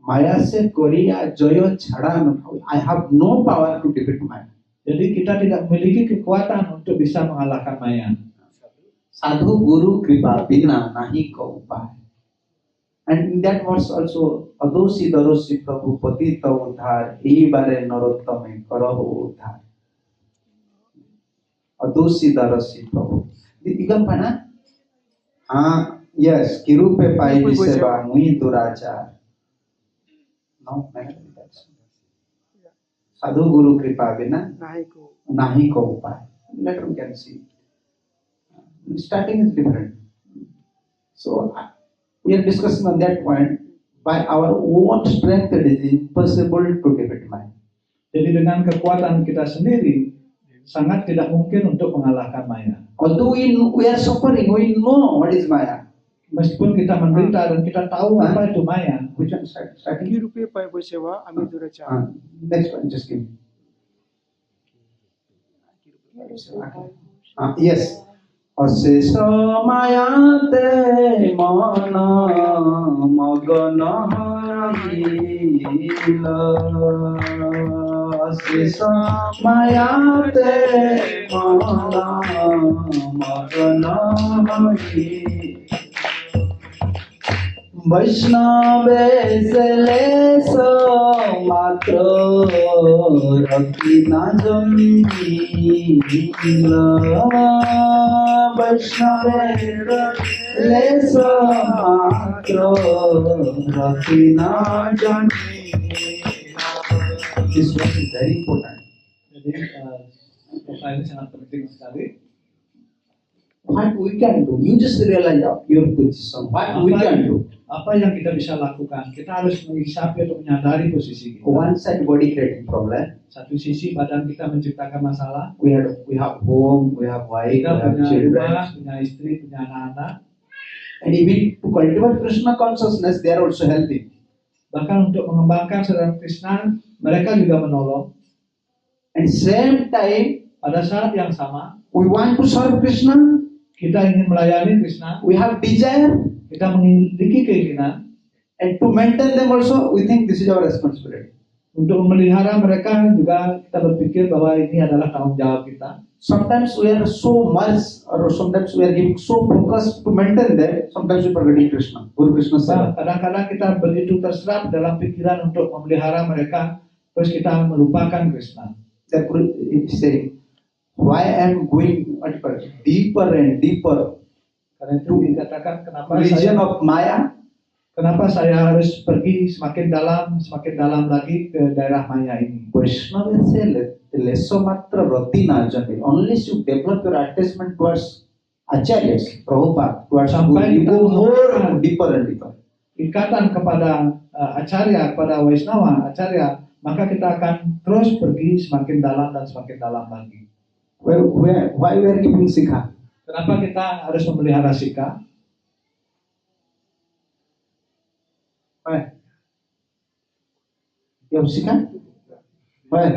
Maya se kariya jaya chada na. I have no power to defeat Maya. Jadi kita tidak memiliki kekuatan untuk bisa mengalahkan Maya. Sadhu Guru Kripa Bina Nahi Ko Upa. And in that verse also, Adosi Darosi Prabhu Patita Udhar, Ei Bare Narottame Karaho Udhar. Adosi Darosi Prabhu. You can find yes, Kirupe Pai Viseva Mui Durachar. No, Sadhu Guru Kripa Bina Nahi Ko Upa. Later we can see. Starting is different. So, we are discussing on that point. By our own strength, it is impossible to defeat Maya. Jadi dengan kekuatan kita sendiri sangat tidak mungkin untuk mengalahkan Maya. Although we are suffering, we know what is Maya. Meskipun kita menderita dan kita tahu apa itu Maya. Which one starting? Kirupe pai bosewa ami duracha. Next one, just give me. Yes. Asesa mayate mana magana hila. Asesa mayate mana magana hila. वैष्णवे सलेसो मात्र रखी ना जमीला वैष्णवे सलेसो मात्र रखी ना Jamila. This one is very important. Jadi pertanyaan ini sangat penting sekali. What we can do? You just realize your position. What we can do? Apa yang kita bisa lakukan? Kita harus mengisapi atau menyadari posisi kita. One side body creating problem. Satu sisi badan kita menciptakan masalah. We have home, we have wife, we Kita have punya children. rumah, punya istri, punya anak-anak. And even to cultivate Krishna consciousness, they are also helping. Bahkan untuk mengembangkan sadar Krishna, mereka juga menolong. And same time, Pada saat yang sama, we want to serve Krishna. kita ingin melayani Krishna. We have desire, Kita memiliki keinginan and to maintain them also, we think this is our responsibility. untuk memelihara mereka juga kita berpikir bahwa ini adalah tanggung jawab kita. Sometimes we are so much, or sometimes we are giving so focus to maintain them. Sometimes we forgetting Krishna, Guru Krishna Seva. Kadang-kadang kita begitu terserap dalam pikiran untuk memelihara mereka, terus kita melupakan Krishna. Therefore, it is saying, why I am going deeper and deeper Karena itu dikatakan region of Maya. kenapa saya harus pergi semakin dalam lagi ke daerah Maya ini. Vaishnava say lesso matra rati na jane. Unless you develop your attachment towards acharyas, Prabhupada, towards Sampai Guru, you kita go more menemukan deeper and deeper. Ikatan kepada acarya, kepada Vaishnava, acarya, maka kita akan terus pergi semakin dalam dan semakin dalam lagi. Why we are giving sikha? Kenapa kita harus memelihara Sika? Why? You have sikha? Why?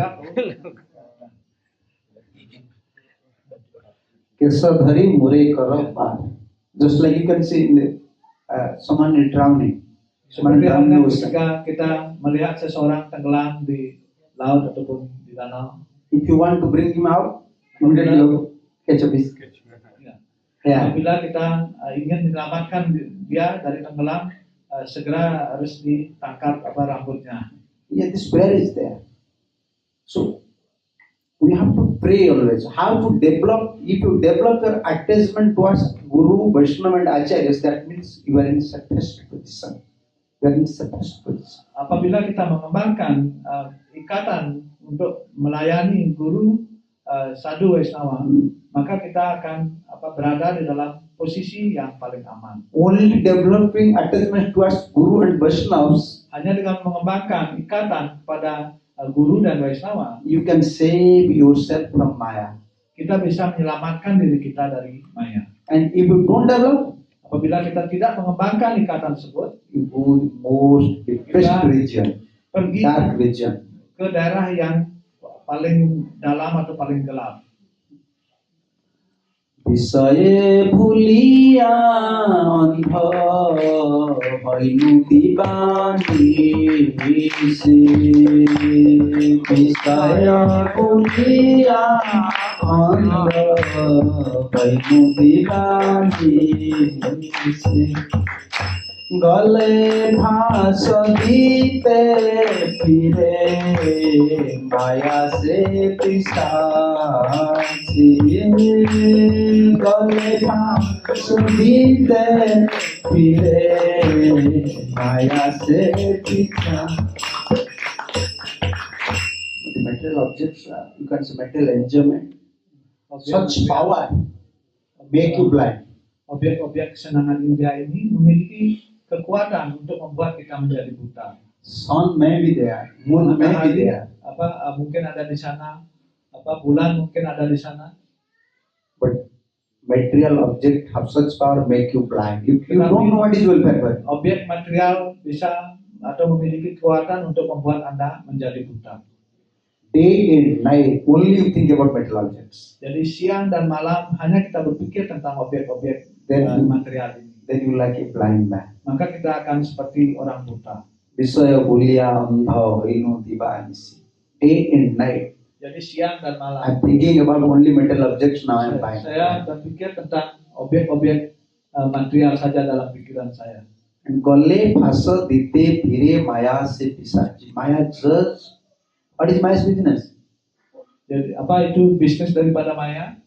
Kesadhari mure kara par. Just like you can see in the someone is drowning. Someone Seperti drowning halnya in the ocean. ketika kita melihat seseorang tenggelam di laut ataupun di danau. If you want to bring him out, immediately you catch a fish. Yeah. Apabila kita ingin menyelamatkan dia dari tenggelam, segera harus ditangkap rambutnya. Yeah, this prayer is there. So we have to pray always. How to develop? If you develop your attachment towards Guru, Vaishnava, and Acharyas, that means you are in suppressed position. You are in suppressed position. Apabila kita mengembangkan ikatan untuk melayani guru sadhu Vaishnava, maka kita akan berada di dalam posisi yang paling aman. Only developing attachment towards Guru and Vaishnavas, Hanya dengan mengembangkan ikatan kepada guru dan Vaishnava, you can save yourself from Maya. kita bisa menyelamatkan diri kita dari Maya. And if you don't develop, Apabila kita tidak mengembangkan ikatan tersebut, you go to the most depressed region, pergi dark region. ke daerah yang paling dalam atau paling gelap. বিষয়ে ভুলিয়া অন্ধ হইনু দিবানি বিষয়ে ভুলিয়া অন্ধ হইনু দিবানি গলে ভাস দিতে ফিরে মায়া সে পিসাচি গলে ভাস দিতে ফিরে মায়া সে পিসাচি. The material objects, you can say material enjoyment, such power make you blind. Objek-objek kesenangan India ini memiliki kekuatan untuk membuat kita menjadi buta. Sun may be there, moon may be Matahari there, mungkin ada di sana, bulan mungkin ada di sana. but material object have such power make you blind. You don't know what is welfare. Objek material bisa atau memiliki kekuatan untuk membuat Anda menjadi buta. day and night only you think about material objects, Jadi siang dan malam hanya kita berpikir tentang objek-objek material ini. then you like a blind man. Maka kita akan seperti orang buta. Visaya bulia andha hinu divanisi. Day and night. Jadi siang dan malam. I'm thinking about only material objects now. I'm blind. Saya berpikir tentang objek-objek material saja dalam pikiran saya. And Golle Phasa Dite Pire Maya Se Pisachi. Maya judge. What is Maya's business? Jadi apa itu bisnis daripada Maya?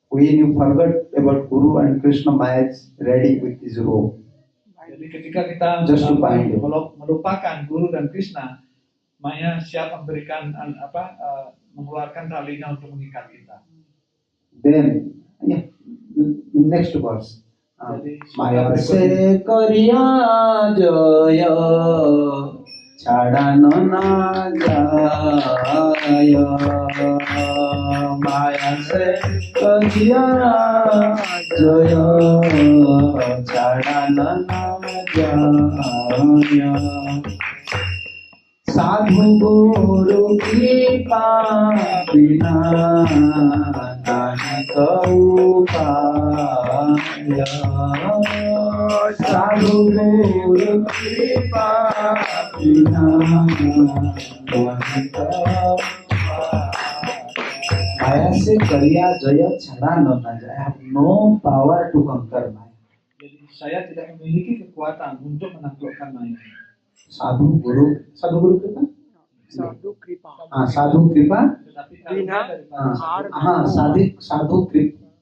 When you forgot about Guru and Krishna, Maya is ready with his robe. Jadi ketika kita Just to find you. melupakan Guru dan Krishna, Maya siap memberikan mengeluarkan talinya untuk mengikat kita. Then, yeah, next verse. Jadi, Maya se kariya jaya chadana na jaya. Maya se kariya jaya chadana na jaya. साधु गुरु कृपा बिना नानक उपाय साधु गुरु कृपा बिना नानक माया से करिया जय छड़ा न जाए. I have no power to conquer Maya. Jadi saya tidak memiliki kekuatan untuk menaklukkan Maya. Sadhu guru kita? Sadhu Kripa. Sadhu kripa. Tetapi Bina,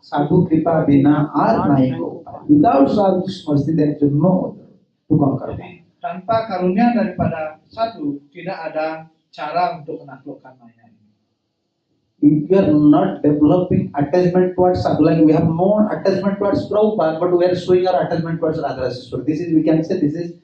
sadhu kripa bina ar nahi ko. Without sadhu mercy there is no other to conquer. Jadi tanpa karunia daripada sadhu tidak ada cara untuk menaklukkan Maya. If we are not developing attachment towards sadhu, like we have no attachment towards Prabhupada, but we are showing our attachment towards Radharashwar. This is, we can say, this is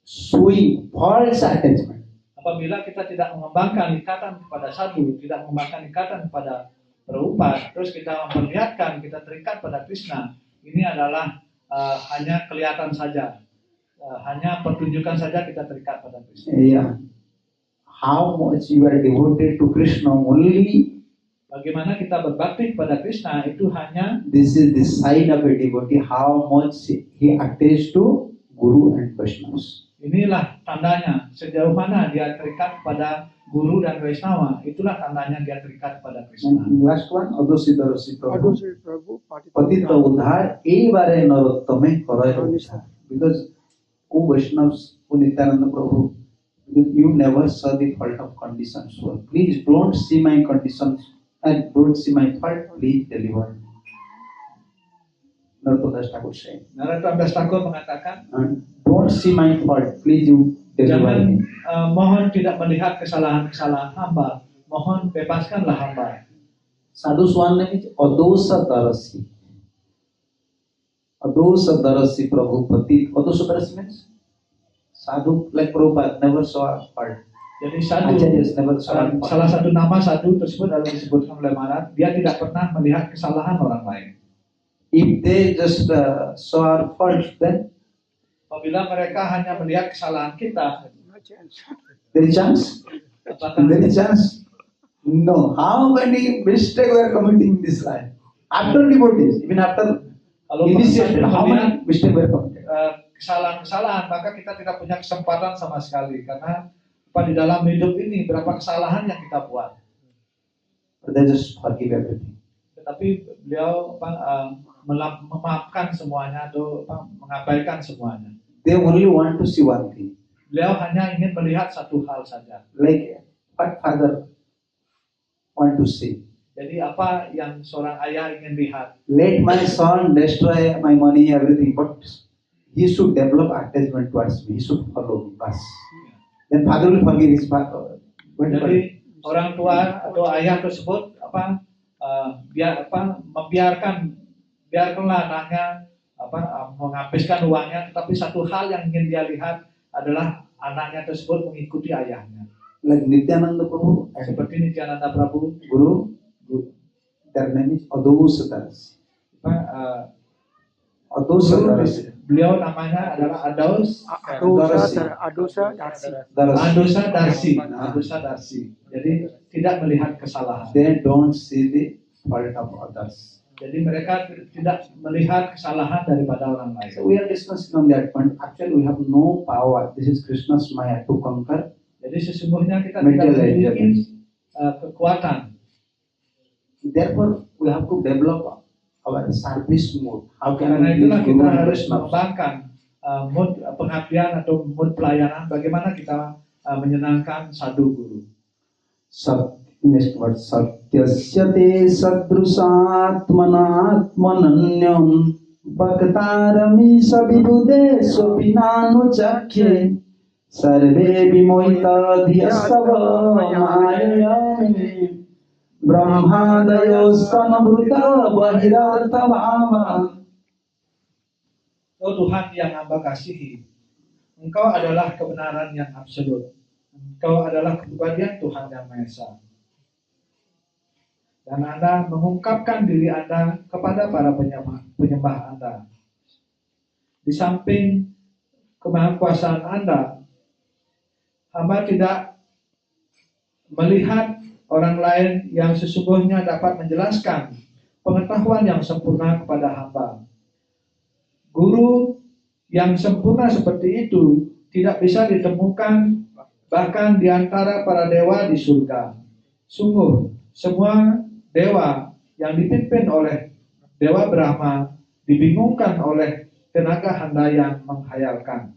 showing false attachment. Apabila kita tidak mengembangkan ikatan kepada sadhu, tidak mengembangkan ikatan kepada Prabhupada, terus kita memperlihatkan kita terikat pada Krishna, ini adalah hanya kelihatan saja, hanya pertunjukan saja kita terikat pada Krishna. Yeah. How much you are devoted to Krishna only. Bagaimana kita berbakti kepada Krishna itu hanya This is the sign of a devotee. How much he attached to Guru and Vaishnavas. inilah tandanya sejauh mana dia terikat kepada Guru dan Vaishnava, itulah tandanya dia terikat kepada Krishna. And last one, Adosita Rasi Adho Prabhu. Sri Prabhu Patita Udhar, Ebare Narottame Karay Udhar. Because O Vaishnavas, O Nityananda Prabhu, because you never saw the fault of conditioned soul. Please don't see my conditions and don't see my fault. Please deliver me. Narottam Das Thakur saying. Narottam Das Thakur mengatakan, And don't see my fault. Please you deliver jangan me. mohon tidak melihat kesalahan-kesalahan hamba, mohon bebaskanlah hamba. Sadhu Swan name is Adosa Darasi. Adosa Darasi Prabhu Patit. Adosa Darasi means Sadhu like Prabhupada never saw a fault. Jadi sadhu, Acharyas never saw a fault. salah satu nama sadhu tersebut adalah disebutkan oleh Maharaj, dia tidak pernah melihat kesalahan orang lain. If they just saw our faults, then Apabila mereka hanya melihat kesalahan kita, No chance. there is chance. apakah There is chance. No. How many mistakes we are committing in this life? After devotees, even after kalau initiated, kita how melihat many mistakes we are committing? kesalahan-kesalahan, maka kita tidak punya kesempatan sama sekali, karena di dalam hidup ini berapa kesalahan yang kita buat. But they just forgive everything. Tetapi beliau memaafkan semuanya atau mengabaikan semuanya. They only want to see one thing. Beliau hanya ingin melihat satu hal saja. Like what father want to see. Jadi apa yang seorang ayah ingin lihat? Let my son destroy my money, everything, but he should develop attachment towards me. He should follow me. Bas. Then father will forgive his father. Jadi orang tua atau ayah tersebut biarkanlah anaknya menghabiskan uangnya, tetapi satu hal yang ingin dia lihat adalah anaknya tersebut mengikuti ayahnya. Like Nityananda Prabhu, Seperti Nityananda Prabhu, Guru, their name is Adosa Darasi. Adosa Darasi. Beliau namanya adalah Adosa Darsi. Adosa Darsi. Jadi tidak melihat kesalahan. They don't see the fault of others. Jadi mereka tidak melihat kesalahan daripada orang lain. So we are discussing on that point. Actually, we have no power. This is Krishna's Maya to conquer. Jadi sesungguhnya kita Material tidak memiliki intelligence. kekuatan. Therefore, we have to develop our service mode. How can Karena we itulah use kita Guru and harus Krishna? mengembangkan mood pengabdian atau mood pelayanan. Bagaimana kita menyenangkan sadhu guru. Next word, Satyasya te sadrusatmanatmananyam bhaktarami sabibude sopinanu chakye sarve vimohita dhiyastava mayayami brahmadayostanabrutta bahirartha bhava. Oh Tuhan yang hamba kasihi, Engkau adalah kebenaran yang absolut. Engkau adalah kepribadian Tuhan yang Maha Esa. Dan Anda mengungkapkan diri Anda kepada para penyembah Anda. Di samping kemahakuasaan Anda, hamba tidak melihat orang lain yang sesungguhnya dapat menjelaskan pengetahuan yang sempurna kepada hamba. Guru yang sempurna seperti itu tidak bisa ditemukan bahkan di antara para dewa di surga. Sungguh, semua dewa yang dipimpin oleh Dewa Brahma dibingungkan oleh tenaga handa yang menghayalkan.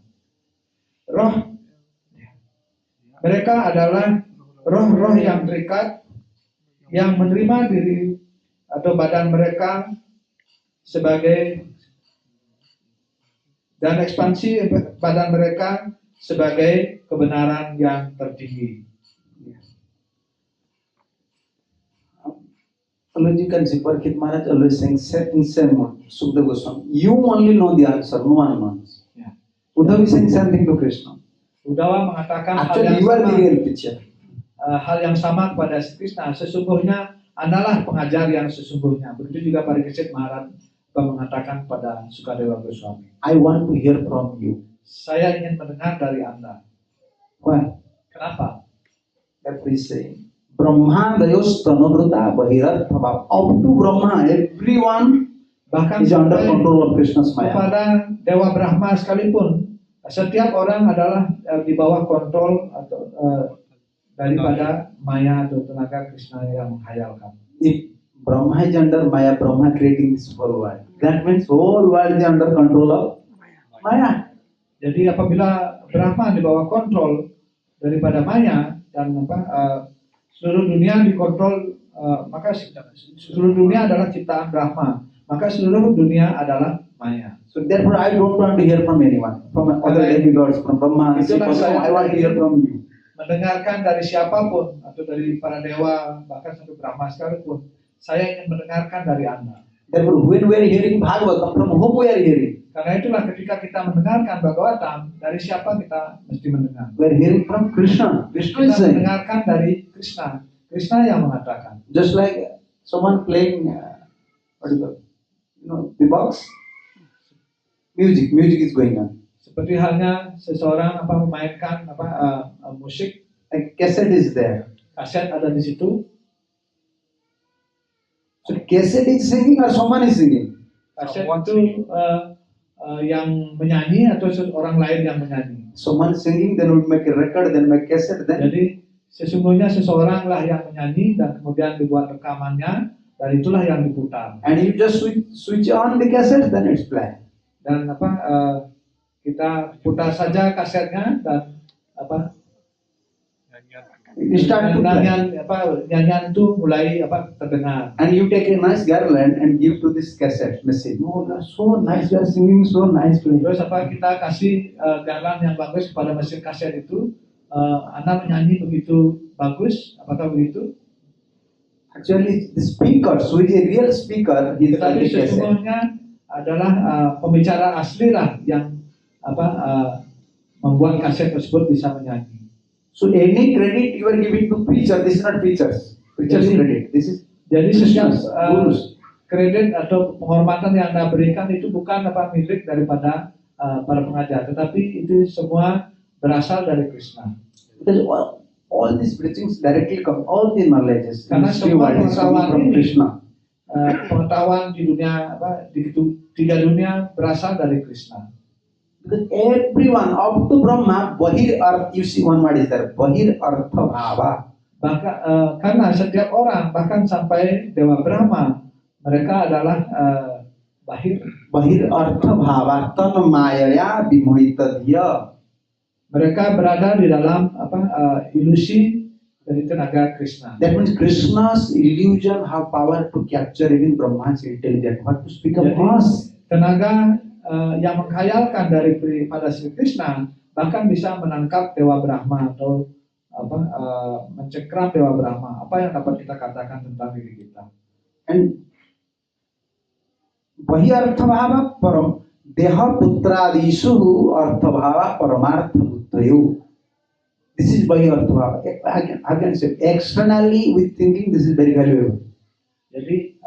Roh mereka adalah roh-roh yang terikat yang menerima diri atau badan mereka sebagai dan ekspansi badan mereka sebagai kebenaran yang tertinggi. Logical Parikshit Maharaj always saying in same mode, Sukdev Goswami, you only know the answer, no one knows. Ya. Uddhav is saying something to Krishna. Udawa mengatakan Actually, you are the real teacher. hal yang sama kepada Krishna. Sesungguhnya Andalah pengajar yang sesungguhnya. Begitu juga Parikshit Maharaj mengatakan pada Sukadewa Goswami. I want to hear from you. Saya ingin mendengar dari Anda. Why? Kenapa? That is saying, Brahma Dayostanavrata Bahirartha Bhava. Up to Brahma, everyone Bahkan is under sampai control of Krishna's Maya. kepada Dewa Brahma sekalipun, setiap orang adalah di bawah kontrol atau daripada Maya atau tenaga Krishna yang menghayalkan. If Brahma is under Maya, Brahma creating this whole world. That means whole world is under control of Maya. Jadi apabila Brahma di bawah kontrol daripada Maya dan seluruh dunia dikontrol, maka seluruh dunia adalah ciptaan Brahma, maka seluruh dunia adalah Maya. So therefore, I don't want to hear from anyone, from other demigods, from Brahma. Itulah saya I want to hear from you. Mendengarkan dari siapapun atau dari para dewa bahkan sampai Brahma sekalipun, saya ingin mendengarkan dari Anda. Therefore, when we are hearing Bhagavatam, from whom we are hearing? Karena itulah ketika kita mendengarkan Bhagavatam, dari siapa kita mesti mendengar? We are hearing from Krishna. Krishna is Kita saying. mendengarkan dari Krishna. Krishna yang mengatakan. Just like someone playing, what do you call, the box? Music is going on. Seperti halnya seseorang memainkan musik, A cassette is there. kaset ada di situ. So cassette is singing or someone is singing? Kaset itu yang menyanyi atau orang lain yang menyanyi. Someone singing, then we make a record, then make cassette, then Jadi sesungguhnya seseorang lah yang menyanyi dan kemudian dibuat rekamannya dan itulah yang diputar. and you just switch on the cassette, then it's play. Dan kita putar saja kasetnya dan You start to play. nyanyian itu mulai terdengar. And you take a nice garland and give to this cassette message. Oh, that's so nice, you are singing so nicely. Terus kita kasih galang yang bagus kepada mesin kaset itu. Anda menyanyi begitu bagus, apakah begitu? Actually, the speaker, so is a real speaker, he is like Tetapi a cassette. sesungguhnya adalah pembicara asli lah yang membuat kaset tersebut bisa menyanyi. So any credit you are giving to preacher, this is not preachers. Preachers Jadi- credit. This is Jadi setiap gurus. kredit atau penghormatan yang Anda berikan itu bukan milik daripada para pengajar, tetapi itu semua berasal dari Krishna. Because all these preachings directly come, all the knowledges in Karena this semua world is coming pengetahuan from ini, Krishna. pengetahuan di dunia di tiga dunia berasal dari Krishna. Because everyone up to Brahma, Bahir Arth, you see one word is there, Bahir Artha Bhava. Bahkan karena setiap orang bahkan sampai Dewa Brahma mereka adalah bahir. Bahir Artha Bhava Tan Mayaya Vimohita Dhiya. Mereka berada di dalam ilusi dari tenaga Krishna. That means Krishna's illusion have power to capture even Brahma's intelligence. What to speak of Jadi us? tenaga yang menghayalkan pada Sri Krishna bahkan bisa menangkap Dewa Brahma atau mencengkram Dewa Brahma. Apa yang dapat kita katakan tentang diri kita? And Bahir Artha Bhava Param Deha Putradishu Artha Bhava Paramartha Buddhayu. This is Bahir Artha Bhava. Again, say, externally with thinking this is very valuable. Jadi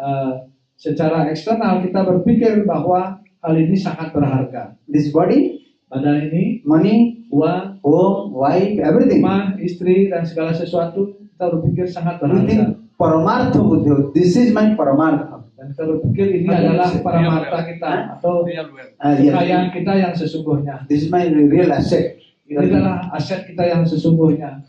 secara eksternal kita berpikir bahwa hal ini sangat berharga. This body, Badan ini, money, uang, home, wife, everything. rumah, istri dan segala sesuatu kita berpikir sangat We berharga. think Paramartha Buddhayu. This is my Paramartha. Dan kita berpikir ini adalah paramarta kita atau Real wealth. kekayaan kita yang sesungguhnya. This is my real asset. Ini adalah aset kita yang sesungguhnya.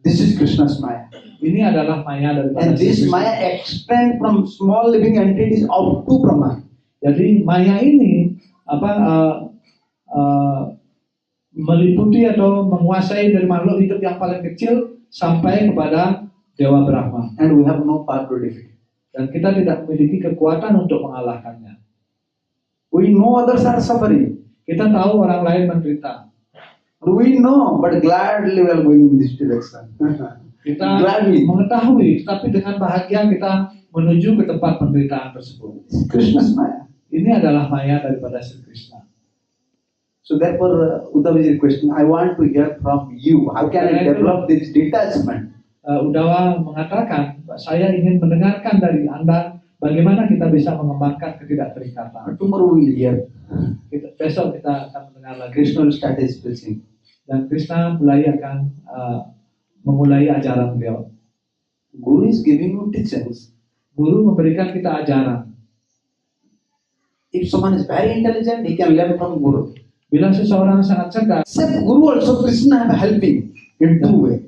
This is Krishna's Maya. Ini adalah maya daripada And this Krishna. Maya extend from small living entities up to Brahma. Jadi maya ini meliputi atau menguasai dari makhluk hidup yang paling kecil sampai kepada Dewa Brahma. And we have no power to defeat. Dan kita tidak memiliki kekuatan untuk mengalahkannya. We know others are suffering. Kita tahu orang lain menderita. We know, but gladly we are going in this direction. Kita Gladly. mengetahui, tapi dengan bahagia kita menuju ke tempat penderitaan tersebut. Krishna's Maya. Ini adalah maya daripada Sri Krishna. So therefore, Uddhava is requesting, I want to hear from you. How can I develop this detachment? Udawa mengatakan, saya ingin mendengarkan dari Anda bagaimana kita bisa mengembangkan ketidakterikatan. Tomorrow we will hear. Besok kita akan mendengar lagi. Krishna will start his preaching. Dan Krishna mulai akan memulai ajaran beliau. Guru is giving you teachings. Guru memberikan kita ajaran. If someone is very intelligent, he can learn from Guru. Bila seseorang sangat cerdas, Except Guru also Krishna have helping in two ways.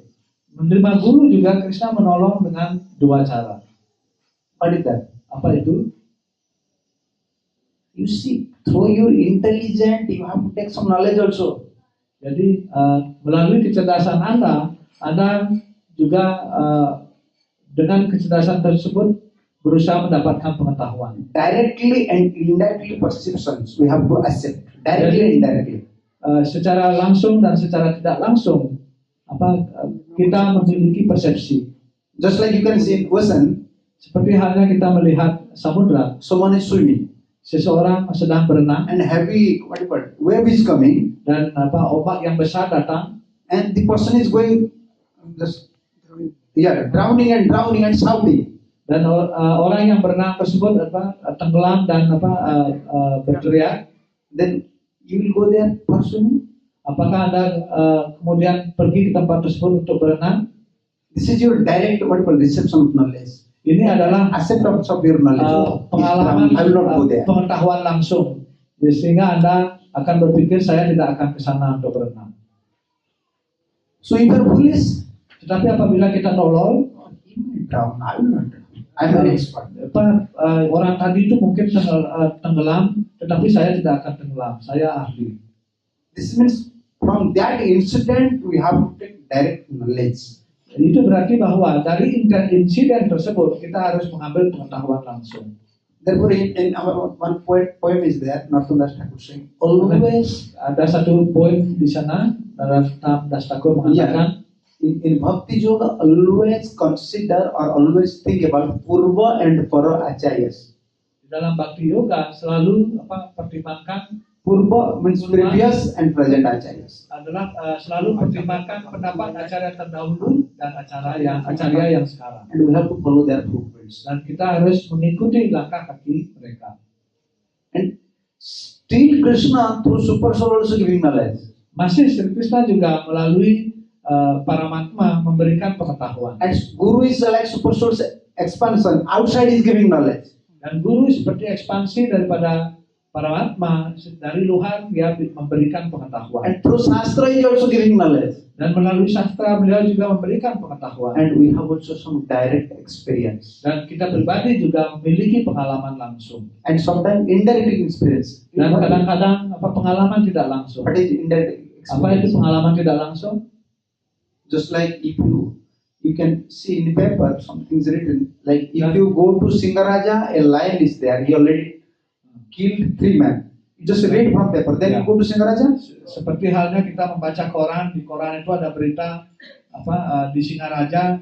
menerima guru juga Krishna menolong dengan dua cara. What is that? Apa itu? You see, through your intelligence, you have to take some knowledge also. Jadi melalui kecerdasan Anda juga dengan kecerdasan tersebut berusaha mendapatkan pengetahuan. Directly and indirectly perceptions we have to accept. Directly and indirectly. Secara langsung dan secara tidak langsung, kita memiliki persepsi. Just like you can see in ocean, Seperti halnya kita melihat samudra, someone is swimming seseorang sedang berenang and heavy wave is coming, dan ombak yang besar datang and the person is going just drowning and shouting. dan orang yang berenang tersebut tenggelam dan berteriak. Then you will go there for swimming. Apakah Anda kemudian pergi ke tempat tersebut untuk berenang? This is your direct reception of knowledge. Ini adalah Acceptance of your knowledge. pengalaman I will not go there. pengetahuan langsung. Sehingga Anda akan berpikir saya tidak akan ke sana untuk berenang. So if you are foolish, Tetapi apabila kita tolol, you will drown. I will not drown. I am very expert. orang tadi itu mungkin tenggelam, tetapi saya tidak akan tenggelam. Saya ahli. This means from that incident we have to take direct knowledge. Jadi itu berarti bahwa dari insiden tersebut kita harus mengambil pengetahuan langsung. Therefore, in our one poem is there, Narottam Thakur saying, always Ada satu poin di sana, Narottam Thakur mengatakan, in Bhakti Yoga, always consider or always think about Purva and Para Acharyas. di dalam Bhakti Yoga selalu pertimbangkan Purva means previous and present Acharyas. adalah selalu pertimbangkan pendapat acarya terdahulu dan acarya yang sekarang. And we have to follow their footprints. Dan kita harus mengikuti langkah kaki mereka. And Still Krishna through super soul also giving knowledge. Masih Sri Krishna juga melalui Paramatma memberikan pengetahuan. And Guru is like super soul's expansion. Outside is giving knowledge. Dan guru seperti ekspansi daripada Paramatma, dari luar dia memberikan pengetahuan. And through Shastra is also giving knowledge. Dan melalui sastra beliau juga memberikan pengetahuan. And we have also some direct experience. Dan kita pribadi juga memiliki pengalaman langsung. And sometimes indirect experience. Dan kadang-kadang pengalaman tidak langsung. What is indirect experience? Apa itu pengalaman tidak langsung? Just like if you can see in the paper something's written. Like if you go to Singaraja, a lion is there. He already killed 3 men. You just read from paper. Then you go to Singaraja. Seperti halnya kita membaca koran, di koran itu ada berita di Singaraja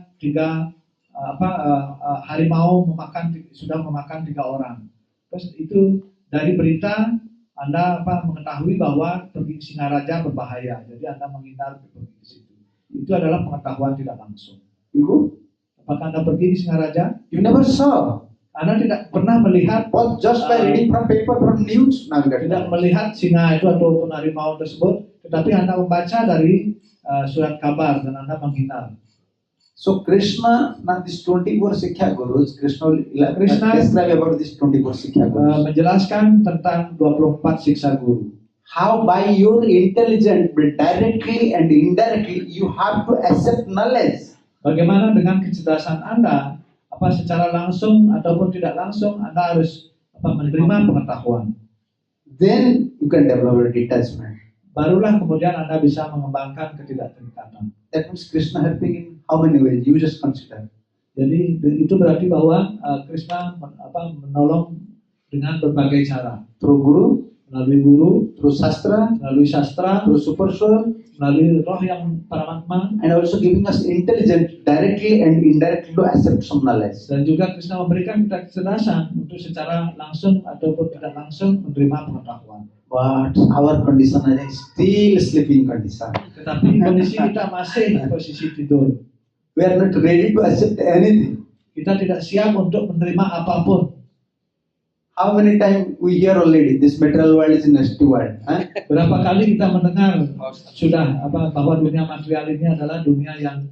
harimau sudah memakan 3 orang. Terus itu dari berita Anda mengetahui bahwa pergi ke Singaraja berbahaya. Jadi Anda menghindar pergi ke situ. Itu adalah pengetahuan tidak langsung. You go. Apakah Anda pergi di Singaraja? You never saw. Anda tidak pernah melihat, But just by reading from paper, from news, tidak melihat singa itu ataupun harimau tersebut, tetapi Anda membaca dari surat kabar dan Anda menghindar. So Krishna, now this 24 Sikhya Gurus, Krishna describe about this 24 Sikhya Gurus. Menjelaskan tentang 24 siksa guru. How by your intelligence, directly and indirectly, you have to accept knowledge. Bagaimana dengan kecerdasan Anda, secara langsung ataupun tidak langsung Anda harus menerima pengetahuan. Then you can develop a detachment. Barulah kemudian Anda bisa mengembangkan ketidakterikatan. That means Krishna helping in how many ways? You just consider. Jadi itu berarti bahwa Krishna menolong dengan berbagai cara. Through Guru, Melalui guru, through Shastra, melalui sastra, through Super Soul, melalui roh yang Paramatma, and also giving us intelligence directly and indirectly to accept some knowledge. dan juga Krishna memberikan kita kecerdasan untuk secara langsung ataupun tidak langsung menerima pengetahuan. But our condition is still sleeping condition. Tetapi kondisi kita masih di posisi tidur. We are not ready to accept anything. Kita tidak siap untuk menerima apapun. How many times we hear already this material world is a nasty world? Huh? Berapa kali kita mendengar sudah bahwa dunia material ini adalah dunia yang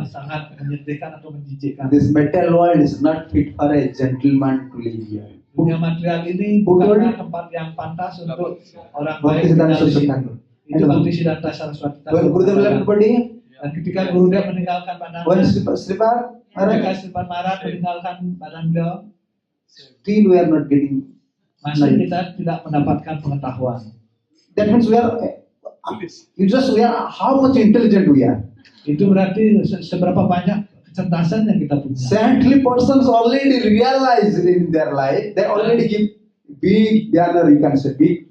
sangat menyedihkan atau menjijikkan. This material world is not fit for a gentleman to live here. Dunia material ini bukanlah tempat yang pantas untuk orang baik tinggal di sini. Itu Bhaktisiddhanta Saraswati. When Gurudev left body, Dan ketika Gurudev meninggalkan badan, when Sripad ketika Sripad Maharaj meninggalkan badan beliau, still we are not getting. masih kita tidak mendapatkan pengetahuan. That means we are how much intelligent we are. Itu berarti seberapa banyak kecerdasan yang kita punya. Saintly persons already realize in their life, they already give big banner, you can say big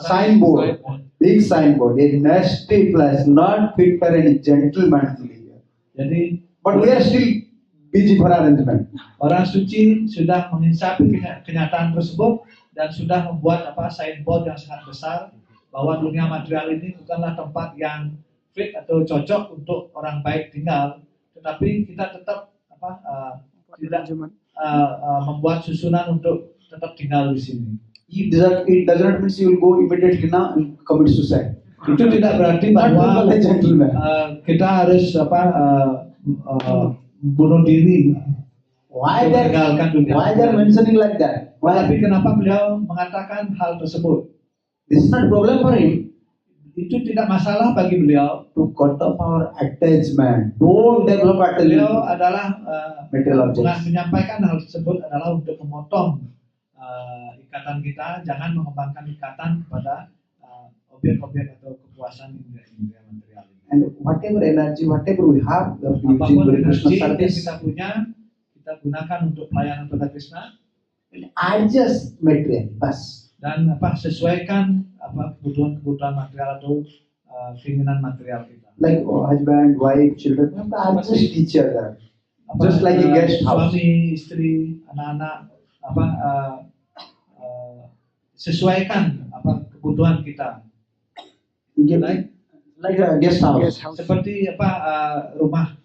signboard, big signboard, a nasty place, not fit for any gentleman to live here. Jadi, But we are still busy for arrangement. orang suci sudah menginsapi kenyataan tersebut dan sudah membuat signboard yang sangat besar bahwa dunia material ini bukanlah tempat yang fit atau cocok untuk orang baik tinggal, tetapi kita tetap tidak membuat susunan untuk tetap tinggal di sini. It does not mean you will go immediately now and commit suicide. Itu tidak berarti bahwa Not a gentleman. kita harus bunuh diri. Why untuk meninggalkan dunia they're material. mentioning like that? Tapi Why? kenapa beliau mengatakan hal tersebut? This is not problem for him. Itu tidak masalah bagi beliau. To cut off our attachment. Don't develop Beliau attachment. adalah Material dengan objects. menyampaikan hal tersebut adalah untuk memotong ikatan kita, jangan mengembangkan ikatan kepada objek-objek atau kepuasan indera material ini. And whatever energy, whatever we have, we have to use it Apapun for Krishna energi yang service. kita punya, kita gunakan untuk pelayanan kepada Krishna Adjust material, bas. dan sesuaikan kebutuhan-kebutuhan material atau keinginan material kita. Like husband, wife, children, we have to adjust each other. Just like a guest house. Suami, istri, anak-anak, sesuaikan kebutuhan kita. You get like a guest house. Guest house. Seperti rumah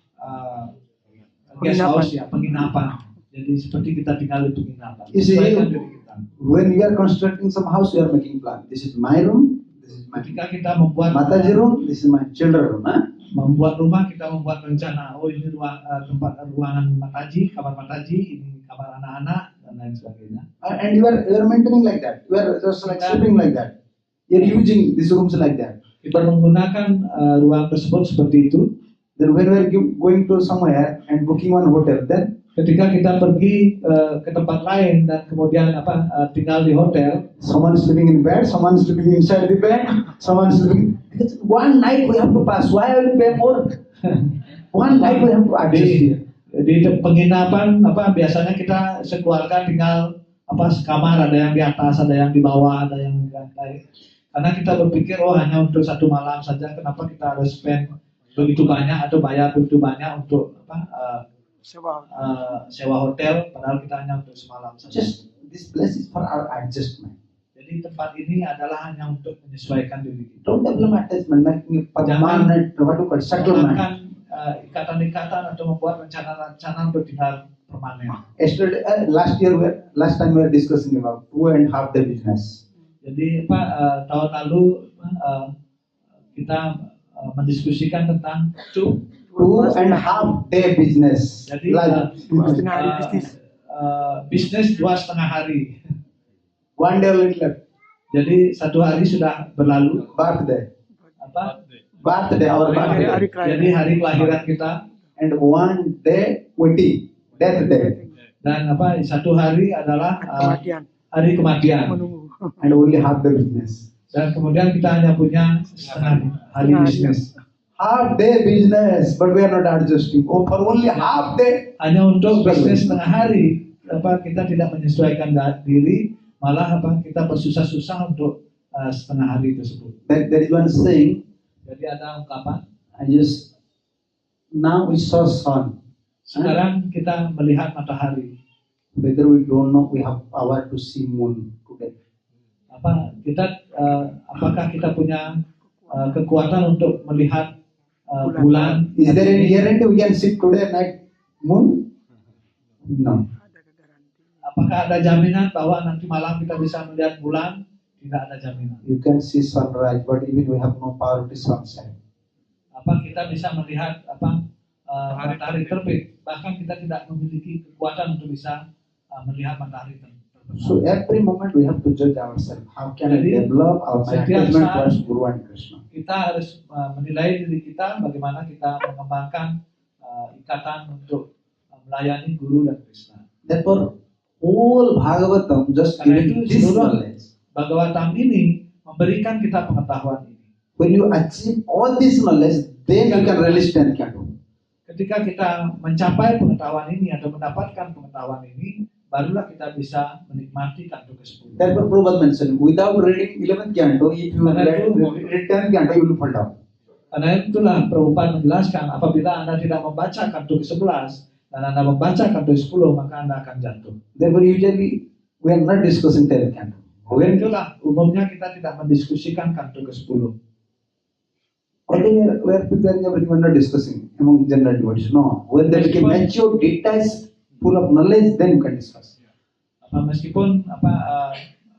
guest house ya, penginapan. Jadi seperti kita tinggal di penginapan. You see, Sesuaikan diri kita. When we are constructing some house, we are making plan. This is my room. This is my Ketika kita membuat Mataji room. This is my children room. Huh? membuat rumah, kita membuat rencana. Oh, ini ruangan Mataji, kamar Mataji, ini kamar anak-anak dan lain sebagainya. And you are maintaining like that. You are just like sleeping like that. You are using these rooms like that. Kita menggunakan ruang tersebut seperti itu. Then when we are going to somewhere and booking one hotel, then Ketika kita pergi ke tempat lain dan kemudian tinggal di hotel, someone is sleeping in bed, someone is sleeping inside the bed, someone is sleeping. Because one night we have to pass. Why will we pay more? One night we have to adjust. di penginapan biasanya kita sekeluarga tinggal sekamar, ada yang di atas, ada yang di bawah, ada yang di lantai. Karena kita berpikir hanya untuk satu malam saja, kenapa kita harus spend begitu banyak atau bayar begitu banyak untuk sewa hotel, padahal kita hanya untuk semalam saja. Just this place is for our adjustment. Jadi tempat ini adalah hanya untuk menyesuaikan diri kita. Don't develop attachment, making a permanent, what you call settlement. Ikatan-ikatan atau membuat rencana-rencana untuk tinggal permanen. Yesterday, last time we were discussing about 2.5 day business. Jadi tahun lalu kita mendiskusikan tentang 2.5 day business. Jadi setengah hari bisnis. Bisnis 2,5 hari. One day left. Jadi 1 hari sudah berlalu. Birthday. Birthday, our birthday. Jadi hari kelahiran kita. And one day wedding, death day. Dan 1 hari adalah hari kematian. Menunggu. And only half the business. Dan kemudian kita hanya punya setengah hari bisnis. Half day business, but we are not adjusting. Oh, for only half day. Hanya untuk bisnis setengah hari, kita tidak menyesuaikan diri, malah kita bersusah-susah untuk setengah hari tersebut. There is one saying. Jadi ada ungkapan. Now we saw sun. Sekarang kita melihat matahari. Whether we don't know, we have power to see moon today. Apakah kita punya kekuatan untuk melihat bulan? Is there any guarantee we can see today night moon? No. Apakah ada jaminan bahwa nanti malam kita bisa melihat bulan? Tidak ada jaminan. You can see sunrise, but even we have no power to sunset. Kita bisa melihat matahari terbit, bahkan kita tidak memiliki kekuatan untuk bisa melihat matahari terbit. So every moment we have to judge ourselves. How can we develop our attachment towards Guru and Krishna? Kita harus menilai diri kita, bagaimana kita mengembangkan ikatan untuk melayani Guru dan Krishna. Therefore, whole Bhagavatam just giving this knowledge. Bhagavatam ini memberikan kita pengetahuan ini. When you achieve all this knowledge, then you can really stand Canto. Ketika kita mencapai pengetahuan ini atau mendapatkan pengetahuan ini, barulah kita bisa menikmati canto ke-10. Therefore, Prabhupada mentioned, without reading 11th canto, if you read 10th canto, you will fall down. Karena itulah Prabhupada menjelaskan, apabila Anda tidak membaca canto ke-11 dan Anda membaca canto ke-10, maka Anda akan jatuh. Therefore, usually we are not discussing 10th canto. Karena itulah umumnya kita tidak mendiskusikan canto ke-10. Although we are preparing everything, we are not discussing among general devotees. No, when they become mature, detached, full of knowledge, then you can discuss. Meskipun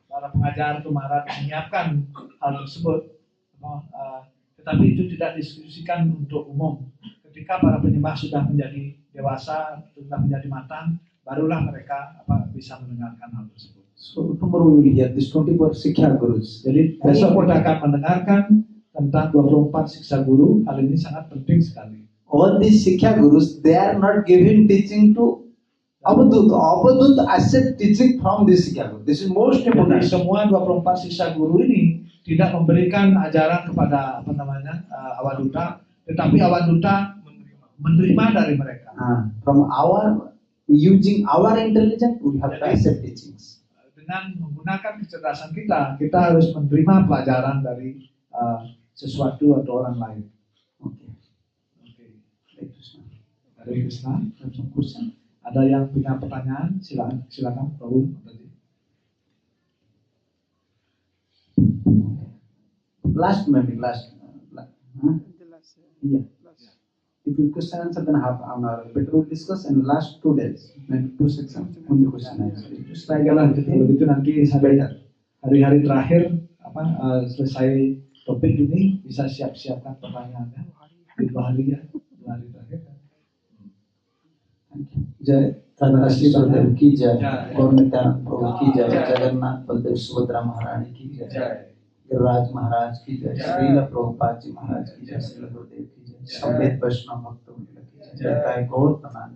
para pengajar itu marah menyiapkan hal tersebut, tetapi itu tidak diskusikan untuk umum. Ketika para penyembah sudah menjadi dewasa, sudah menjadi matang, barulah mereka bisa mendengarkan hal tersebut. So tomorrow we will hear this 24 Sikha Gurus. Jadi besok kita akan mendengarkan tentang 24 siksa guru. Hal ini sangat penting sekali. All these Sikha Gurus, they are not giving teaching to Avadut. Avadut accept teaching from this Sikha Guru. This is most important. Jadi semua 24 siksa guru ini tidak memberikan ajaran kepada Avaduta, tetapi Avaduta menerima dari mereka. From our using our intelligence, we have to accept teachings. Dengan menggunakan kecerdasan kita, kita harus menerima pelajaran dari sesuatu atau orang lain. Okay. Dari Krishna. Ada yang punya pertanyaan? Silakan, Prabhu. Last. The last. Yeah. If you question answer, then half an hour. Better we'll discuss in last 2 days, maybe 2 sections only question answer. Just like Baiklah, kalau gitu nanti sampai hari-hari terakhir selesai topik ini bisa siap-siapkan pertanyaannya di 2 hari ya, 2 hari terakhir. Thank you. Jai Radharashtra Sudev ki jai, Gaur Nityanand Prabhu ki jai, Jagannath Baldev Subhadra Maharani ki jai, Giriraj महाराज की जय, श्रील प्रभुपाद जी महाराज की जय, श्रील गुरुदेव की जय, समेत वैष्णव भक्तों की जय, जय गौर प्रणाम।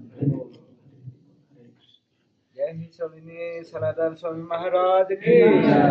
जय हिंद स्वामी सनातन स्वामी महाराज की जय।